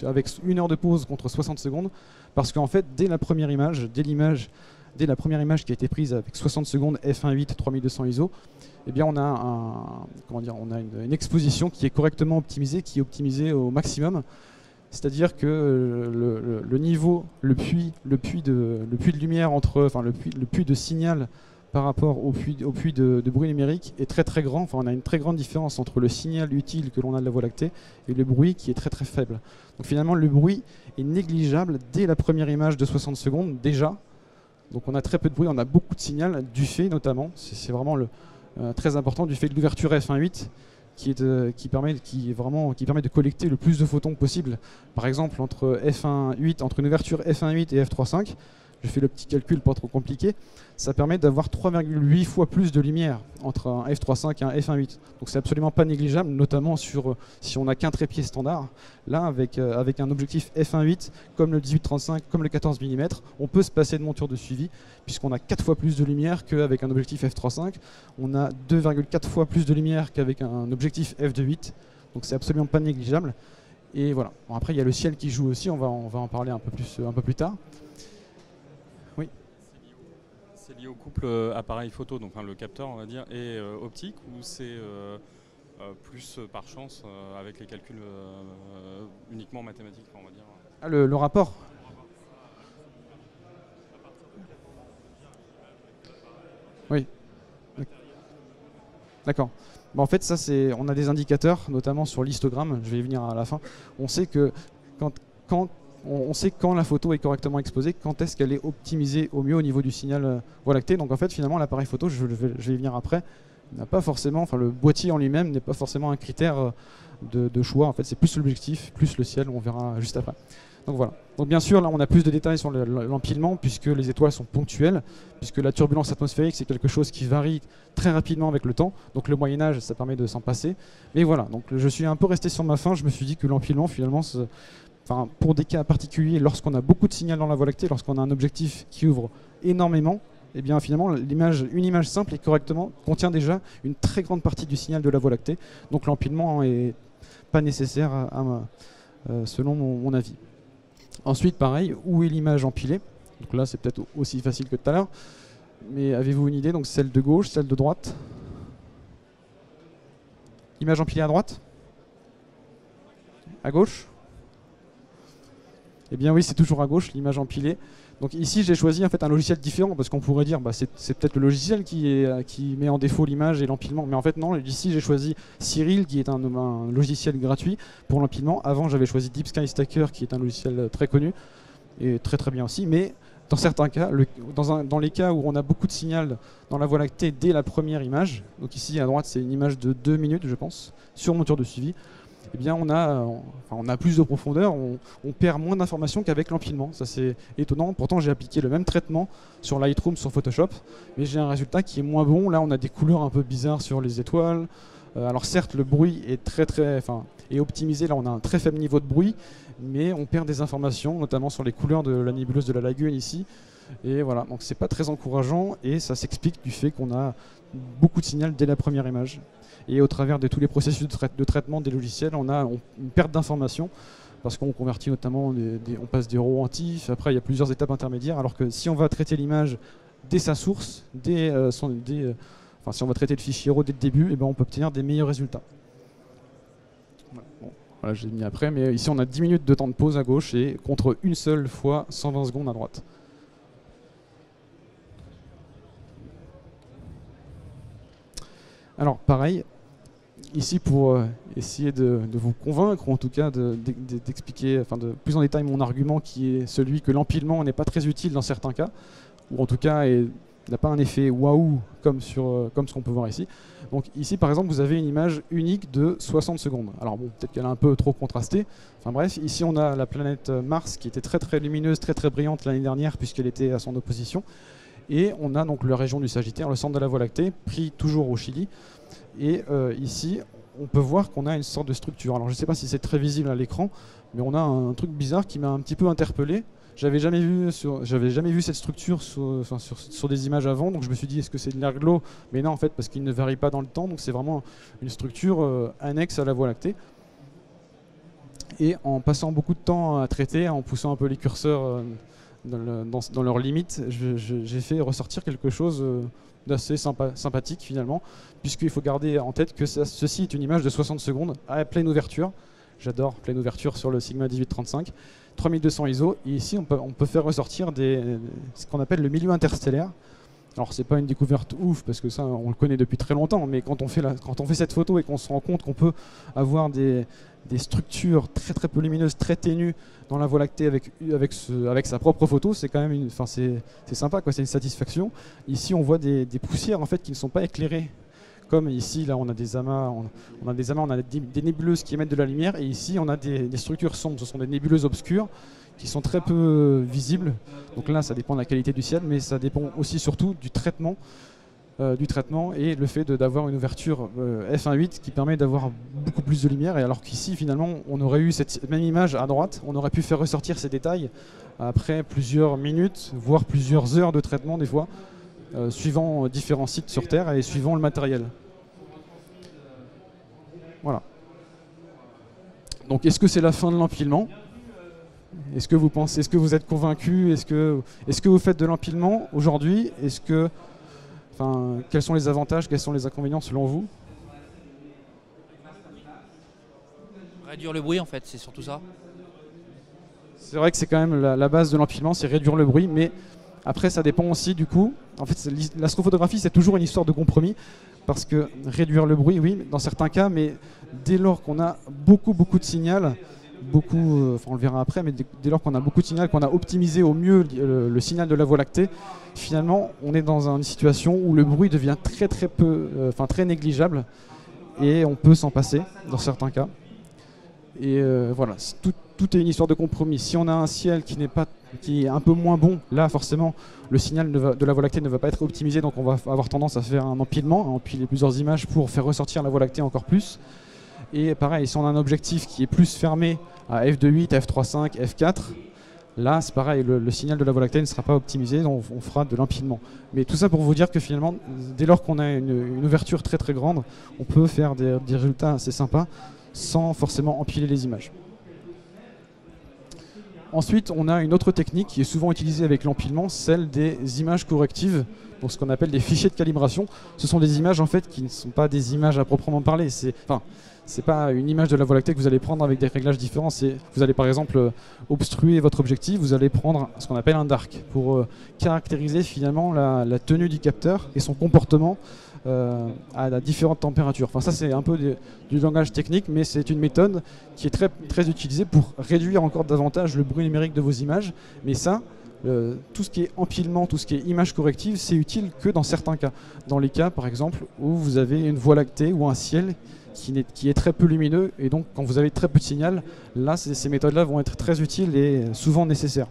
avec 1 heure de pause contre 60 secondes, parce qu'en fait, dès la première image qui a été prise avec 60 secondes f1.8 3200 ISO, eh bien on a une exposition qui est correctement optimisée, qui est optimisée au maximum. C'est-à-dire que le niveau, le puits de lumière le puits de signal par rapport au puits de bruit numérique est très très grand. Enfin, on a une très grande différence entre le signal utile que l'on a de la Voie lactée et le bruit qui est très très faible. Donc finalement, le bruit est négligeable dès la première image de 60 secondes déjà. Donc on a très peu de bruit, on a beaucoup de signal, du fait notamment, c'est vraiment très important, du fait de l'ouverture f1.8 qui permet de collecter le plus de photons possible. Par exemple, entre une ouverture f1.8 et f3.5, je fais le petit calcul pas trop compliqué, ça permet d'avoir 3,8 fois plus de lumière entre un f3.5 et un f1.8. Donc c'est absolument pas négligeable, notamment si on n'a qu'un trépied standard. Là, avec un objectif f1.8, comme le 18-35, comme le 14 mm, on peut se passer de monture de suivi, puisqu'on a 4 fois plus de lumière qu'avec un objectif f3.5. On a 2,4 fois plus de lumière qu'avec un objectif f2.8. Donc c'est absolument pas négligeable. Et voilà. Bon, après, il y a le ciel qui joue aussi, on va en parler un peu plus tard. C'est lié au couple appareil photo, donc le capteur on va dire, et optique, ou c'est plus par chance avec les calculs uniquement mathématiques, on va dire? Ah, le rapport. Oui. D'accord. Bon, en fait, ça on a des indicateurs, notamment sur l'histogramme, je vais y venir à la fin. On sait que on sait quand la photo est correctement exposée, quand est-ce qu'elle est optimisée au mieux au niveau du signal Voie lactée. Donc en fait, finalement, l'appareil photo, je vais y venir après, n'a pas forcément, le boîtier en lui-même n'est pas forcément un critère de choix. En fait, c'est plus l'objectif, plus le ciel, on verra juste après. Donc voilà. Donc bien sûr, là, on a plus de détails sur l'empilement, puisque les étoiles sont ponctuelles, puisque la turbulence atmosphérique, c'est quelque chose qui varie très rapidement avec le temps. Donc le Moyen-Âge, ça permet de s'en passer. Mais voilà, donc je suis un peu resté sur ma faim. Je me suis dit que l'empilement, finalement, pour des cas particuliers, lorsqu'on a beaucoup de signal dans la Voie lactée, lorsqu'on a un objectif qui ouvre énormément, eh bien finalement une image simple et correctement contient déjà une très grande partie du signal de la Voie lactée. Donc l'empilement n'est pas nécessaire selon mon avis. Ensuite, pareil, où est l'image empilée? Donc là, c'est peut-être aussi facile que tout à l'heure. Mais avez-vous une idée? Donc celle de gauche, celle de droite? Image empilée à droite? À gauche? Eh bien oui, c'est toujours à gauche, l'image empilée. Donc ici j'ai choisi en fait un logiciel différent parce qu'on pourrait dire c'est peut-être le logiciel qui met en défaut l'image et l'empilement, mais en fait non, ici j'ai choisi Cyril qui est un logiciel gratuit pour l'empilement. Avant j'avais choisi Deep Sky Stacker qui est un logiciel très connu et très très bien aussi, mais dans certains cas, dans les cas où on a beaucoup de signal dans la Voie lactée dès la première image, donc ici à droite c'est une image de 2 minutes je pense, sur moteur de suivi, eh bien on a plus de profondeur, on perd moins d'informations qu'avec l'empilement. Ça c'est étonnant, pourtant j'ai appliqué le même traitement sur Lightroom, sur Photoshop, mais j'ai un résultat qui est moins bon. Là on a des couleurs un peu bizarres sur les étoiles, alors certes le bruit est est optimisé, là on a un très faible niveau de bruit, mais on perd des informations, notamment sur les couleurs de la nébuleuse de la lagune ici, et voilà, donc c'est pas très encourageant, et ça s'explique du fait qu'on a beaucoup de signal dès la première image. Et au travers de tous les processus de traitement des logiciels, on a une perte d'informations parce qu'on convertit notamment, on passe des RAW en TIFF, après il y a plusieurs étapes intermédiaires, alors que si on va traiter l'image dès sa source, si on va traiter le fichier RAW dès le début, on peut obtenir des meilleurs résultats. Voilà, j'ai mis après, mais ici on a 10 minutes de temps de pause à gauche et contre une seule fois 120 secondes à droite. Alors pareil, ici pour essayer de vous convaincre, ou en tout cas d'expliquer de plus en détail mon argument qui est celui que l'empilement n'est pas très utile dans certains cas, ou en tout cas n'a pas un effet waouh comme ce qu'on peut voir ici. Donc ici par exemple vous avez une image unique de 60 secondes. Alors bon, peut-être qu'elle est un peu trop contrastée. Enfin bref, ici on a la planète Mars qui était très très lumineuse, très très brillante l'année dernière puisqu'elle était à son opposition. Et on a donc la région du Sagittaire, le centre de la Voie lactée, pris toujours au Chili. Et ici, on peut voir qu'on a une sorte de structure. Alors je ne sais pas si c'est très visible à l'écran, mais on a un truc bizarre qui m'a un petit peu interpellé. J'avais jamais vu cette structure sur des images avant, donc je me suis dit est-ce que c'est de l'erglo? Mais non en fait parce qu'il ne varie pas dans le temps, donc c'est vraiment une structure annexe à la Voie lactée. Et en passant beaucoup de temps à traiter, en poussant un peu les curseurs dans leurs limites, j'ai fait ressortir quelque chose d'assez sympathique finalement, puisqu'il faut garder en tête que ceci est une image de 60 secondes à pleine ouverture. J'adore pleine ouverture sur le Sigma 1835, 3200 ISO, et ici on peut faire ressortir ce qu'on appelle le milieu interstellaire. Alors c'est pas une découverte ouf parce que ça on le connaît depuis très longtemps, mais quand on fait cette photo et qu'on se rend compte qu'on peut avoir des structures très très peu lumineuses, très ténues dans la Voie lactée avec sa propre photo, c'est quand même c'est sympa quoi, c'est une satisfaction. Ici on voit des poussières en fait qui ne sont pas éclairées. Comme ici, là, on a des amas, on a des nébuleuses qui émettent de la lumière, et ici, on a des structures sombres. Ce sont des nébuleuses obscures qui sont très peu visibles. Donc là, ça dépend de la qualité du ciel, mais ça dépend aussi surtout du traitement et le fait d'avoir une ouverture f1.8 qui permet d'avoir beaucoup plus de lumière. Et alors qu'ici, finalement, on aurait eu cette même image à droite, on aurait pu faire ressortir ces détails après plusieurs minutes, voire plusieurs heures de traitement des fois. Suivant différents sites sur Terre et suivant le matériel. Voilà. Donc est-ce que c'est la fin de l'empilement? Est-ce que vous êtes convaincu? Est-ce que vous faites de l'empilement aujourd'hui? Quels sont les avantages, quels sont les inconvénients selon vous? Réduire le bruit en fait, c'est surtout ça. C'est vrai que c'est quand même la base de l'empilement, c'est réduire le bruit, mais après, ça dépend aussi du coup. En fait, l'astrophotographie, c'est toujours une histoire de compromis, parce que réduire le bruit, oui, dans certains cas, mais dès lors qu'on a beaucoup de signal, on le verra après, mais dès lors qu'on a beaucoup de signal, qu'on a optimisé au mieux le signal de la Voie lactée, finalement, on est dans une situation où le bruit devient très négligeable, et on peut s'en passer dans certains cas. Et voilà, tout est une histoire de compromis. Si on a un ciel qui est un peu moins bon, là forcément le signal de la Voie lactée ne va pas être optimisé, donc on va avoir tendance à faire un empilement, à empiler plusieurs images pour faire ressortir la Voie lactée encore plus. Et pareil, si on a un objectif qui est plus fermé à f2.8, f3.5, f4, là c'est pareil, le signal de la Voie lactée ne sera pas optimisé, donc on fera de l'empilement. Mais tout ça pour vous dire que finalement, dès lors qu'on a une ouverture très très grande, on peut faire des résultats assez sympas sans forcément empiler les images. Ensuite, on a une autre technique qui est souvent utilisée avec l'empilement, celle des images correctives, donc ce qu'on appelle des fichiers de calibration. Ce sont des images en fait qui ne sont pas des images à proprement parler. C'est pas une image de la Voie lactée que vous allez prendre avec des réglages différents. Vous allez par exemple obstruer votre objectif, vous allez prendre ce qu'on appelle un dark pour caractériser finalement la tenue du capteur et son comportement à différentes températures. Enfin, ça c'est un peu du langage technique, mais c'est une méthode qui est très, très utilisée pour réduire encore davantage le bruit numérique de vos images. Mais ça, tout ce qui est empilement, tout ce qui est image corrective, c'est utile que dans certains cas. Dans les cas par exemple où vous avez une Voie lactée ou un ciel qui est très peu lumineux, et donc quand vous avez très peu de signal, là ces méthodes-là vont être très utiles et souvent nécessaires.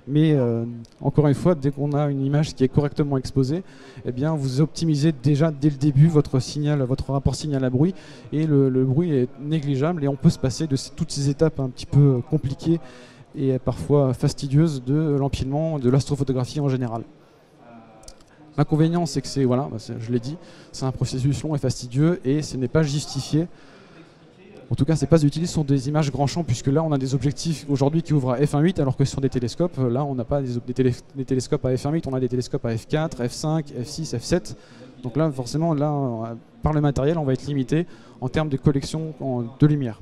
Mais encore une fois, dès qu'on a une image qui est correctement exposée, eh bien, vous optimisez déjà dès le début votre rapport signal à bruit, et le bruit est négligeable, et on peut se passer de toutes ces étapes un petit peu compliquées et parfois fastidieuses de l'empilement, de l'astrophotographie en général. L'inconvénient, c'est que je l'ai dit, c'est un processus long et fastidieux, et ce n'est pas justifié. En tout cas, c'est pas utilisé sur des images grand champ, puisque là, on a des objectifs aujourd'hui qui ouvrent à f1.8, alors que sur des télescopes, là, on n'a pas des télescopes à f1.8, on a des télescopes à f4, f5, f6, f7. Donc là, forcément, par le matériel, on va être limité en termes de collection de lumière.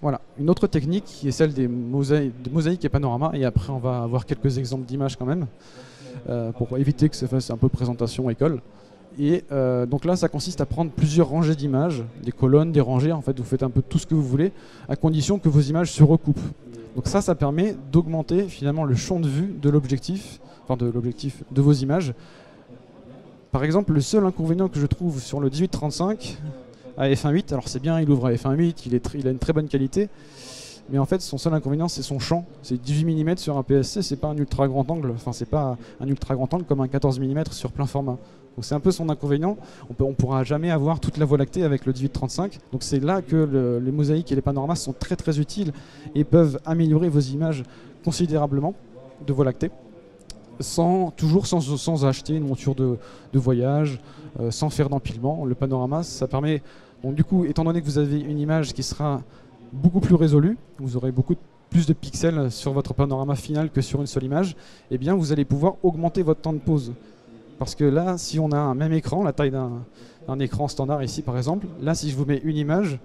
Voilà, une autre technique qui est celle des mosaïques et panoramas, et après on va avoir quelques exemples d'images quand même, pour éviter que ça fasse un peu présentation école. Et donc là, ça consiste à prendre plusieurs rangées d'images, des colonnes, des rangées, en fait, vous faites un peu tout ce que vous voulez, à condition que vos images se recoupent. Donc ça permet d'augmenter finalement le champ de vue de l'objectif, de vos images. Par exemple, le seul inconvénient que je trouve sur le 18-35 à f1.8, alors c'est bien, il ouvre à f1.8, il a une très bonne qualité, mais en fait son seul inconvénient c'est son champ. C'est 18 mm sur un PSC, c'est pas un ultra grand angle, enfin c'est pas un ultra grand angle comme un 14 mm sur plein format. Donc c'est un peu son inconvénient, on pourra jamais avoir toute la Voie lactée avec le 18-35, donc c'est là que les mosaïques et les panoramas sont très très utiles et peuvent améliorer vos images considérablement de Voie lactée, sans acheter une monture de voyage, sans faire d'empilement. Le panorama, ça permet, donc du coup, étant donné que vous avez une image qui sera beaucoup plus résolue, vous aurez beaucoup plus de pixels sur votre panorama final que sur une seule image, eh bien vous allez pouvoir augmenter votre temps de pause. Parce que là, si on a un même écran, la taille d'un écran standard ici par exemple, là si je vous mets une image,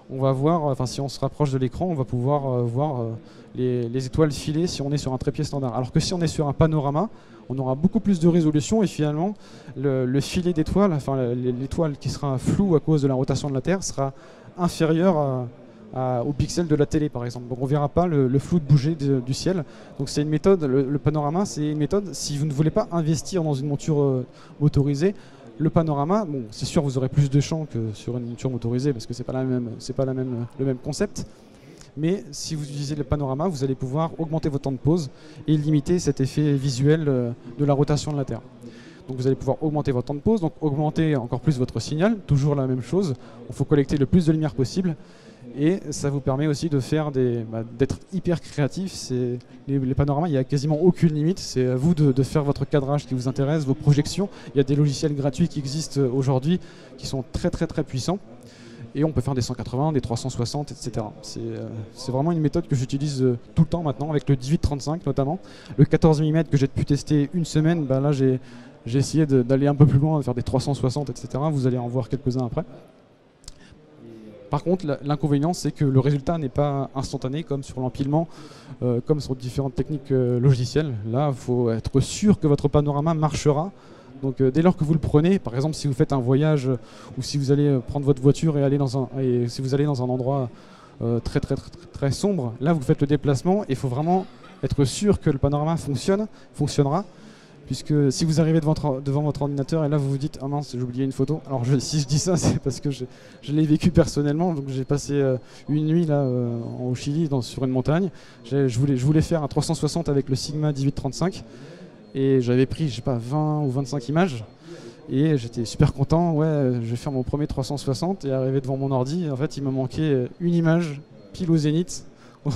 on va voir, enfin si on se rapproche de l'écran, on va pouvoir voir les étoiles filer si on est sur un trépied standard. Alors que si on est sur un panorama, on aura beaucoup plus de résolution, et finalement le filet d'étoiles, enfin l'étoile qui sera floue à cause de la rotation de la Terre, sera inférieure au pixel de la télé par exemple. Donc on ne verra pas le flou de bouger du ciel. Donc c'est une méthode, le panorama c'est une méthode, si vous ne voulez pas investir dans une monture motorisée, le panorama, bon, c'est sûr vous aurez plus de champ que sur une monture motorisée parce que c'est pas le même concept. Mais si vous utilisez le panorama, vous allez pouvoir augmenter votre temps de pause et limiter cet effet visuel de la rotation de la Terre. Donc vous allez pouvoir augmenter votre temps de pause, donc augmenter encore plus votre signal, toujours la même chose. Il faut collecter le plus de lumière possible. Et ça vous permet aussi de faire d'être hyper créatif. Les panoramas, il n'y a quasiment aucune limite. C'est à vous de faire votre cadrage qui vous intéresse, vos projections. Il y a des logiciels gratuits qui existent aujourd'hui qui sont très très très puissants. Et on peut faire des 180, des 360, etc. C'est vraiment une méthode que j'utilise tout le temps maintenant, avec le 18-35 notamment. Le 14 mm que j'ai pu tester une semaine, là j'ai essayé d'aller un peu plus loin, de faire des 360, etc. Vous allez en voir quelques-uns après. Par contre, l'inconvénient, c'est que le résultat n'est pas instantané, comme sur l'empilement, comme sur différentes techniques logicielles. Là, il faut être sûr que votre panorama marchera. Donc dès lors que vous le prenez, par exemple si vous faites un voyage ou si vous allez prendre votre voiture et si vous allez dans un endroit très sombre, là vous faites le déplacement et il faut vraiment être sûr que le panorama fonctionnera. Puisque si vous arrivez devant votre ordinateur et là vous vous dites « Ah mince, j'ai oublié une photo », alors si je dis ça c'est parce que je l'ai vécu personnellement. Donc j'ai passé une nuit là au Chili sur une montagne. Je voulais faire un 360 avec le Sigma 18-35 et j'avais pris je sais pas 20 ou 25 images et j'étais super content. Ouais, je vais faire mon premier 360 et arrivé devant mon ordi, en fait il me manquait une image pile au zénith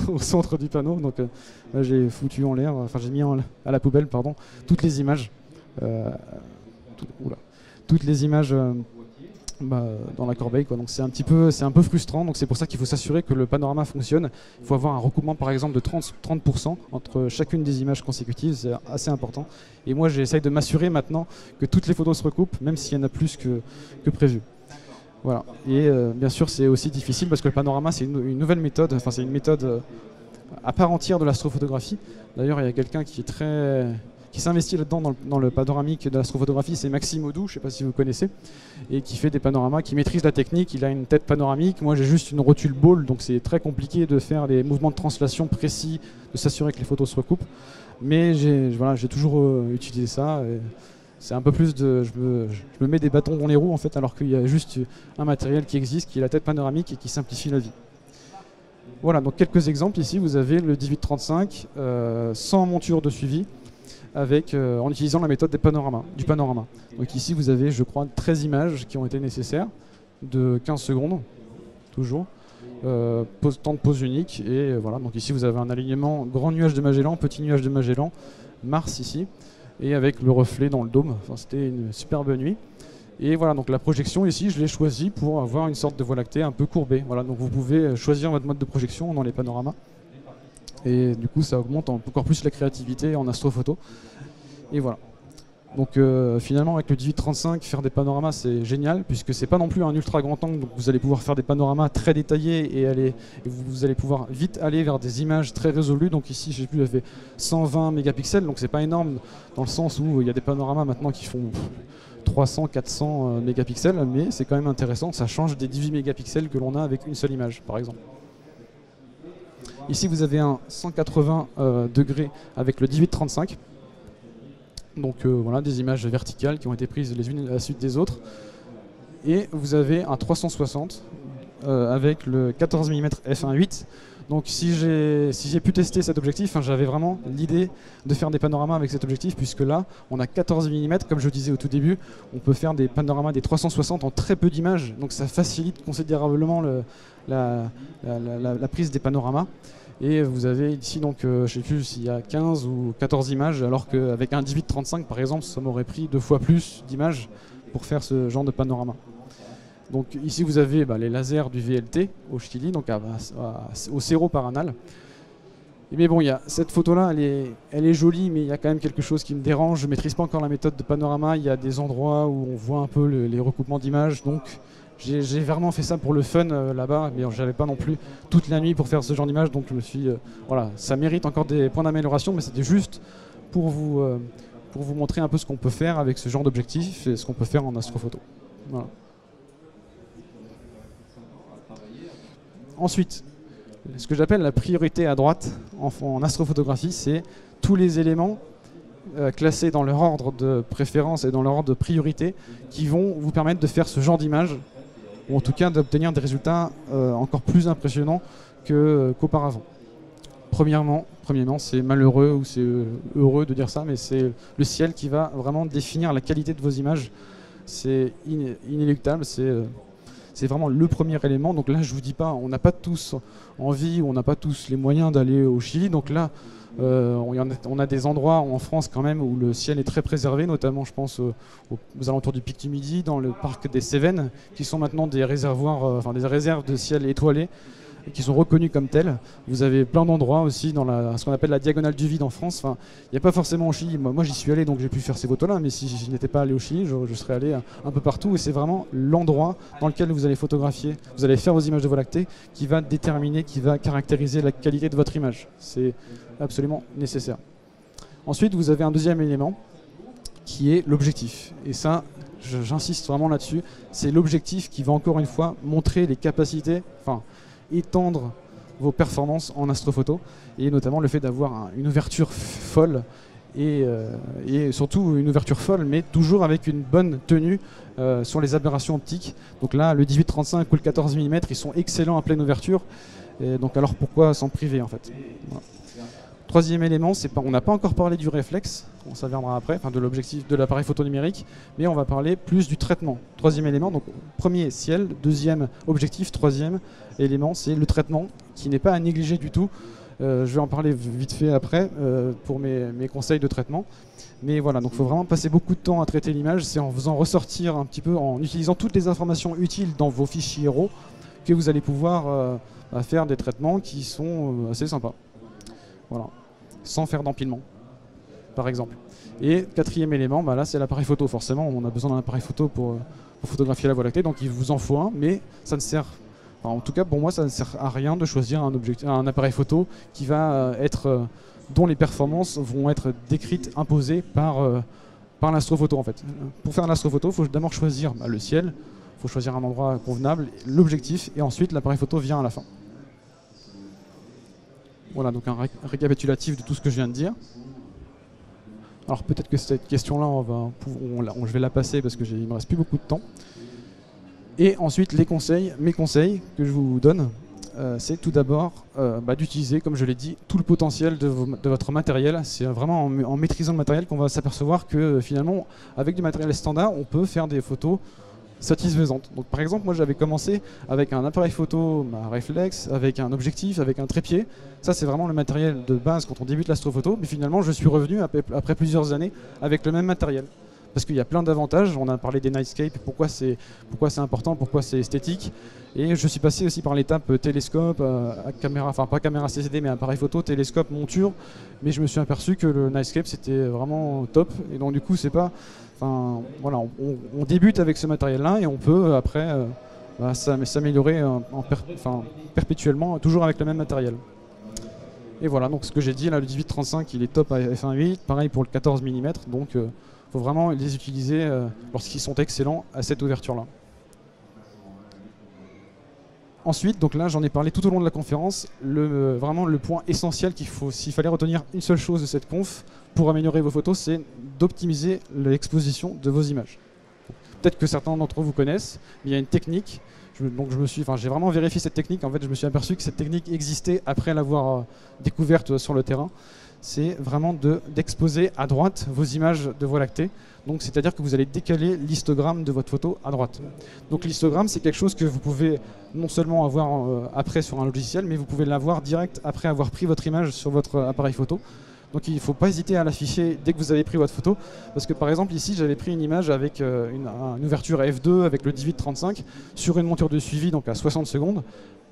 au centre du panneau, donc là, j'ai foutu en l'air, enfin j'ai mis à la poubelle, pardon, toutes les images, dans la corbeille, quoi. Donc c'est un peu frustrant, donc c'est pour ça qu'il faut s'assurer que le panorama fonctionne. Il faut avoir un recoupement par exemple de 30% entre chacune des images consécutives, c'est assez important. Et moi j'essaye de m'assurer maintenant que toutes les photos se recoupent, même s'il y en a plus que prévu. Voilà. Et bien sûr c'est aussi difficile parce que le panorama c'est une nouvelle méthode, enfin c'est une méthode à part entière de l'astrophotographie. D'ailleurs il y a quelqu'un qui s'investit là-dedans dans le panoramique de l'astrophotographie, c'est Maxime Audou, je ne sais pas si vous connaissez, et qui fait des panoramas, qui maîtrise la technique. Il a une tête panoramique, moi j'ai juste une rotule ball, donc c'est très compliqué de faire des mouvements de translation précis, de s'assurer que les photos se recoupent. Mais j'ai toujours utilisé ça. C'est un peu plus de... Je me mets des bâtons dans les roues en fait, alors qu'il y a juste un matériel qui existe, qui est la tête panoramique et qui simplifie la vie. Voilà, donc quelques exemples ici, vous avez le 1835 sans monture de suivi, en utilisant la méthode du panorama. Donc ici vous avez je crois 13 images qui ont été nécessaires, de 15 secondes, toujours, temps de pause unique, et voilà, donc ici vous avez un alignement grand nuage de Magellan, petit nuage de Magellan, Mars ici, et avec le reflet dans le dôme, enfin, c'était une superbe nuit. Et voilà, donc la projection ici je l'ai choisie pour avoir une sorte de Voie lactée un peu courbée. Voilà, donc vous pouvez choisir votre mode de projection dans les panoramas. Et du coup ça augmente encore plus la créativité en astrophoto. Et voilà. Donc finalement avec le 18-35 faire des panoramas c'est génial, puisque c'est pas non plus un ultra grand angle, donc vous allez pouvoir faire des panoramas très détaillés et vous allez pouvoir vite aller vers des images très résolues. Donc ici j'ai plus fait 120 mégapixels, donc c'est pas énorme dans le sens où il y a des panoramas maintenant qui font 300-400 mégapixels, mais c'est quand même intéressant, ça change des 18 mégapixels que l'on a avec une seule image par exemple. Ici vous avez un 180 degrés avec le 18-35. Donc voilà, des images verticales qui ont été prises les unes à la suite des autres. Et vous avez un 360 avec le 14 mm f1.8. Donc si j'ai pu tester cet objectif, j'avais vraiment l'idée de faire des panoramas avec cet objectif, puisque là on a 14 mm, comme je disais au tout début, on peut faire des panoramas des 360 en très peu d'images, donc ça facilite considérablement la prise des panoramas. Et vous avez ici donc, je ne sais plus s'il y a 15 ou 14 images, alors qu'avec un 18-35 par exemple, ça m'aurait pris 2 fois plus d'images pour faire ce genre de panorama. Donc ici vous avez les lasers du VLT au Chili, donc au Cerro Paranal. Mais bon, cette photo-là, elle est jolie, mais il y a quand même quelque chose qui me dérange. Je ne maîtrise pas encore la méthode de panorama. Il y a des endroits où on voit un peu les recoupements d'images, donc j'ai vraiment fait ça pour le fun là-bas, mais j'avais pas non plus toute la nuit pour faire ce genre d'image, donc je me suis voilà, ça mérite encore des points d'amélioration, mais c'était juste pour vous montrer un peu ce qu'on peut faire avec ce genre d'objectif et ce qu'on peut faire en astrophoto. Voilà. Ensuite, ce que j'appelle la priorité à droite en astrophotographie, c'est tous les éléments classés dans leur ordre de préférence et dans leur ordre de priorité qui vont vous permettre de faire ce genre d'image, ou en tout cas d'obtenir des résultats encore plus impressionnants qu'auparavant. Premièrement, c'est malheureux ou c'est heureux de dire ça, mais c'est le ciel qui va vraiment définir la qualité de vos images. C'est inéluctable, c'est vraiment le premier élément. Donc là, je vous dis pas, on n'a pas tous envie, on n'a pas tous les moyens d'aller au Chili. Donc là, on a des endroits en France quand même où le ciel est très préservé, notamment je pense aux alentours du Pic du Midi, dans le parc des Cévennes, qui sont maintenant des réservoirs, des réserves de ciel étoilé, et qui sont reconnus comme tels. Vous avez plein d'endroits aussi dans ce qu'on appelle la diagonale du vide en France. Enfin, il n'y a pas forcément au Chili. Moi j'y suis allé, donc j'ai pu faire ces photos-là, mais si je n'étais pas allé au Chili, je serais allé un peu partout. Et c'est vraiment l'endroit dans lequel vous allez photographier, vous allez faire vos images de Voie lactée, qui va déterminer, qui va caractériser la qualité de votre image. C'est absolument nécessaire. Ensuite, vous avez un deuxième élément qui est l'objectif. Et ça, j'insiste vraiment là-dessus, c'est l'objectif qui va encore une fois montrer les capacités, étendre vos performances en astrophoto, et notamment le fait d'avoir une ouverture folle et surtout une ouverture folle, mais toujours avec une bonne tenue sur les aberrations optiques. Donc là, le 18-35 ou le 14 mm, ils sont excellents à pleine ouverture, et donc alors pourquoi s'en priver en fait. Voilà. Troisième élément, on n'a pas encore parlé du réflexe, ça viendra après, de l'objectif de l'appareil photo numérique, mais on va parler plus du traitement. Troisième élément, donc premier ciel, deuxième objectif, troisième élément, c'est le traitement qui n'est pas à négliger du tout. Je vais en parler vite fait après pour mes conseils de traitement. Mais voilà, donc il faut vraiment passer beaucoup de temps à traiter l'image. C'est en faisant ressortir un petit peu, en utilisant toutes les informations utiles dans vos fichiers RAW que vous allez pouvoir faire des traitements qui sont assez sympas. Voilà, sans faire d'empilement, par exemple. Et quatrième élément, là c'est l'appareil photo. Forcément, on a besoin d'un appareil photo pour photographier la Voie lactée, donc il vous en faut un, mais ça ne sert, en tout cas pour moi, ça ne sert à rien de choisir un appareil photo qui va dont les performances vont être décrites, imposées par l'astrophoto en fait. Pour faire l'astrophoto, il faut d'abord choisir le ciel, il faut choisir un endroit convenable, l'objectif, et ensuite l'appareil photo vient à la fin. Voilà, donc un récapitulatif de tout ce que je viens de dire. Alors peut-être que cette question-là, je vais la passer parce qu'il ne me reste plus beaucoup de temps. Et ensuite, mes conseils que je vous donne, c'est tout d'abord d'utiliser, comme je l'ai dit, tout le potentiel de votre matériel. C'est vraiment en maîtrisant le matériel qu'on va s'apercevoir que finalement, avec du matériel standard, on peut faire des photos satisfaisantes. Donc par exemple, moi j'avais commencé avec un appareil photo, ma réflexe, avec un objectif, avec un trépied. Ça c'est vraiment le matériel de base quand on débute l'astrophoto. Mais finalement, je suis revenu après plusieurs années avec le même matériel. Parce qu'il y a plein d'avantages, on a parlé des nightscapes, pourquoi c'est important, pourquoi c'est esthétique. Et je suis passé aussi par l'étape télescope, caméra, enfin pas caméra CCD mais appareil photo, télescope, monture. Mais je me suis aperçu que le nightscape c'était vraiment top. Et donc du coup c'est pas... Enfin voilà, on débute avec ce matériel-là et on peut après s'améliorer perpétuellement, toujours avec le même matériel. Et voilà, donc ce que j'ai dit là, le 18-35 il est top à f1.8, pareil pour le 14 mm, donc faut vraiment les utiliser lorsqu'ils sont excellents à cette ouverture-là. Ensuite, donc là j'en ai parlé tout au long de la conférence, vraiment le point essentiel s'il fallait retenir une seule chose de cette conf pour améliorer vos photos, c'est d'optimiser l'exposition de vos images. Peut-être que certains d'entre vous connaissent, mais il y a une technique, j'ai vraiment vérifié cette technique, en fait je me suis aperçu que cette technique existait après l'avoir découverte sur le terrain. C'est vraiment d'exposer à droite vos images de Voie lactée. Donc c'est-à-dire que vous allez décaler l'histogramme de votre photo à droite. Donc l'histogramme c'est quelque chose que vous pouvez non seulement avoir après sur un logiciel, mais vous pouvez l'avoir direct après avoir pris votre image sur votre appareil photo. Donc il ne faut pas hésiter à l'afficher dès que vous avez pris votre photo. Parce que par exemple ici j'avais pris une image avec une ouverture f2 avec le 18-35 sur une monture de suivi donc à 60 secondes.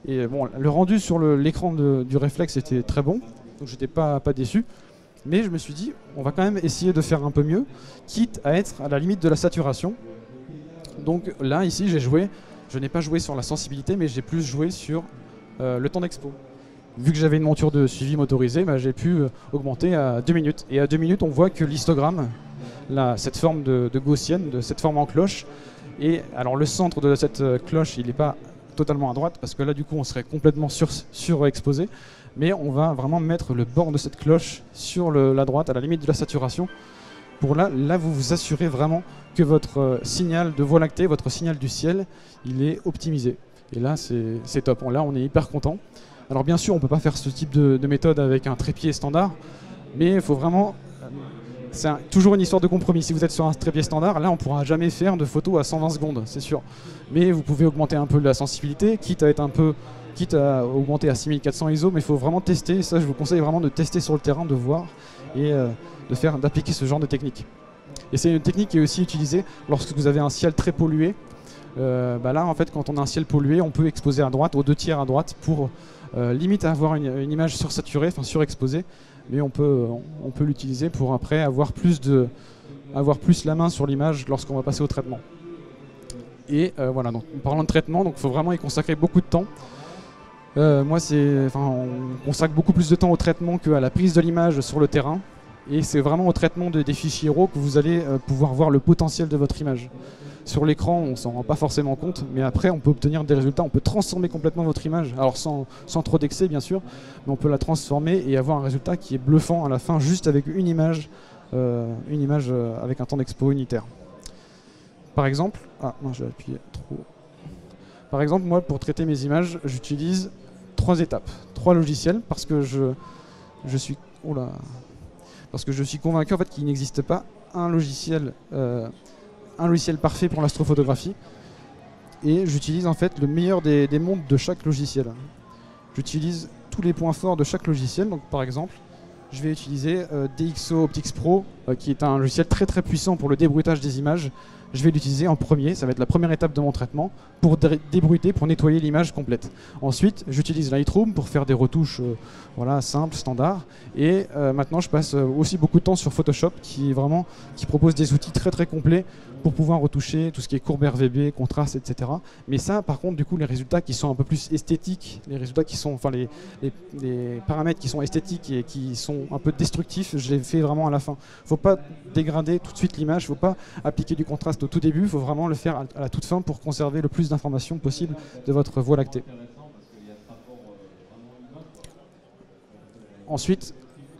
Et bon, le rendu sur l'écran du réflexe était très bon. Donc j'étais pas déçu, mais je me suis dit on va quand même essayer de faire un peu mieux, quitte à être à la limite de la saturation. Donc là ici je n'ai pas joué sur la sensibilité, mais j'ai plus joué sur le temps d'expo. Vu que j'avais une monture de suivi motorisée, j'ai pu augmenter à 2 minutes. Et à 2 minutes on voit que l'histogramme, cette forme de gaussienne, de cette forme en cloche, et alors le centre de cette cloche il n'est pas totalement à droite, parce que là du coup on serait complètement surexposé. Mais on va vraiment mettre le bord de cette cloche sur la droite, à la limite de la saturation. Pour là vous vous assurez vraiment que votre signal de Voie lactée, votre signal du ciel, il est optimisé. Et là, c'est top. Là, on est hyper content. Alors bien sûr, on ne peut pas faire ce type de méthode avec un trépied standard, mais il faut vraiment... C'est toujours une histoire de compromis. Si vous êtes sur un trépied standard, là, on ne pourra jamais faire de photos à 120 secondes, c'est sûr. Mais vous pouvez augmenter un peu la sensibilité, quitte à augmenter à 6400 ISO, mais il faut vraiment tester. Ça, je vous conseille vraiment de tester sur le terrain, de voir et d'appliquer ce genre de technique. Et c'est une technique qui est aussi utilisée lorsque vous avez un ciel très pollué. Là, en fait, quand on a un ciel pollué, on peut exposer à droite, aux 2 tiers à droite, pour limite avoir une image sursaturée, enfin surexposée. Mais on peut l'utiliser pour après avoir plus la main sur l'image lorsqu'on va passer au traitement. Et voilà, donc en parlant de traitement, il faut vraiment y consacrer beaucoup de temps. On consacre beaucoup plus de temps au traitement qu'à la prise de l'image sur le terrain. Et c'est vraiment au traitement des fichiers RAW que vous allez pouvoir voir le potentiel de votre image. Sur l'écran, on ne s'en rend pas forcément compte, mais après on peut obtenir des résultats, on peut transformer complètement votre image, alors sans trop d'excès bien sûr, mais on peut la transformer et avoir un résultat qui est bluffant à la fin, juste avec une image avec un temps d'expo unitaire. Par exemple, j'ai appuyé trop. Par exemple, moi pour traiter mes images, j'utilise 3 étapes, 3 logiciels, parce que je suis convaincu en fait qu'il n'existe pas un logiciel parfait pour l'astrophotographie, et j'utilise en fait le meilleur des mondes de chaque logiciel. J'utilise tous les points forts de chaque logiciel. Donc par exemple, je vais utiliser DxO Optics Pro, qui est un logiciel très très puissant pour le débruitage des images. Je vais l'utiliser en premier, ça va être la première étape de mon traitement, pour débruiter, pour nettoyer l'image complète. Ensuite, j'utilise Lightroom pour faire des retouches voilà, simples, standards. Et maintenant, je passe aussi beaucoup de temps sur Photoshop, qui propose des outils très très complets pour pouvoir retoucher tout ce qui est courbe RVB, contraste, etc. Mais ça, par contre, du coup, les résultats qui sont un peu plus esthétiques, les résultats qui sont, enfin les paramètres qui sont esthétiques et qui sont un peu destructifs, je les fais vraiment à la fin. Il ne faut pas dégrader tout de suite l'image, il ne faut pas appliquer du contraste au tout début, il faut vraiment le faire à la toute fin pour conserver le plus d'informations possible de votre Voie lactée. Ensuite,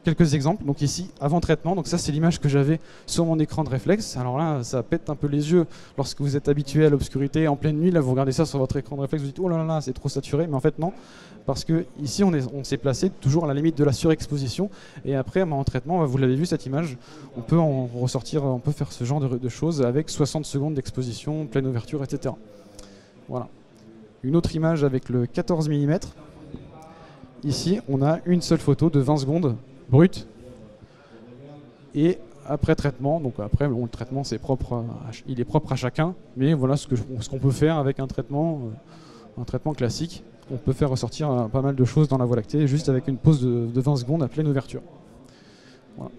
quelques exemples. Donc ici, avant traitement, donc ça c'est l'image que j'avais sur mon écran de réflexe. Alors là, ça pète un peu les yeux lorsque vous êtes habitué à l'obscurité en pleine nuit. Là, vous regardez ça sur votre écran de réflexe, vous dites oh là là, c'est trop saturé. Mais en fait non, parce que ici on s'est placé toujours à la limite de la surexposition. Et après, en traitement, vous l'avez vu cette image, on peut en ressortir, on peut faire ce genre de choses avec 60 secondes d'exposition, pleine ouverture, etc. Voilà. Une autre image avec le 14 mm. Ici, on a une seule photo de 20 secondes brute. Et après traitement, donc après bon, le traitement c'est propre, il est propre à chacun, mais voilà ce qu'on peut faire avec un traitement classique. On peut faire ressortir pas mal de choses dans la Voie lactée juste avec une pause de 20 secondes à pleine ouverture. Voilà.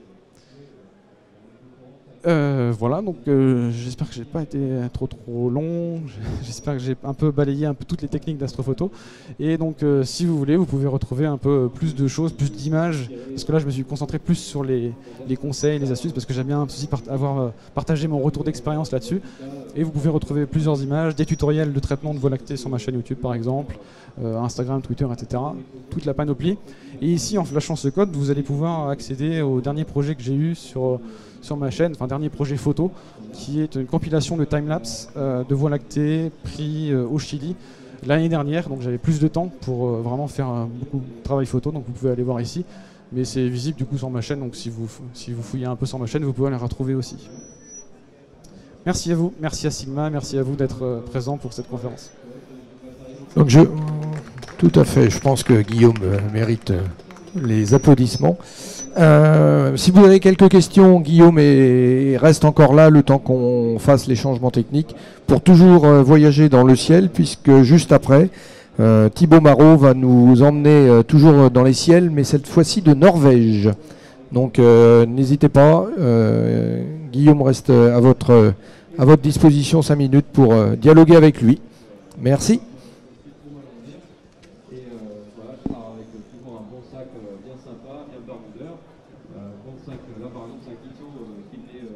Voilà, donc j'espère que j'ai pas été trop long, j'espère que j'ai un peu balayé un peu toutes les techniques d'astrophoto. Et donc si vous voulez, vous pouvez retrouver un peu plus de choses, plus d'images, parce que là je me suis concentré plus sur les conseils, les astuces, parce que j'aime bien aussi avoir partagé mon retour d'expérience là-dessus. Et vous pouvez retrouver plusieurs images, des tutoriels de traitement de Voie lactée sur ma chaîne YouTube par exemple, Instagram, Twitter, etc. Toute la panoplie. Et ici, en flashant ce code, vous allez pouvoir accéder au dernier projet que j'ai eu sur ma chaîne, enfin dernier projet photo, qui est une compilation de timelapse de Voie lactée pris au Chili l'année dernière. Donc j'avais plus de temps pour vraiment faire beaucoup de travail photo, donc vous pouvez aller voir ici. Mais c'est visible du coup sur ma chaîne, donc si vous fouillez un peu sur ma chaîne, vous pouvez les retrouver aussi. Merci à vous, merci à Sigma, merci à vous d'être présent pour cette conférence. Donc tout à fait, je pense que Guillaume mérite les applaudissements. Si vous avez quelques questions, Guillaume reste encore là le temps qu'on fasse les changements techniques pour toujours voyager dans le ciel, puisque juste après, Thibaut Marot va nous emmener toujours dans les ciels, mais cette fois-ci de Norvège. Donc n'hésitez pas, Guillaume reste à votre disposition 5 minutes pour dialoguer avec lui. Merci. Bon sac bien sympa, bien baroudeur. Bon sac, là par exemple, c'est un Kito qui est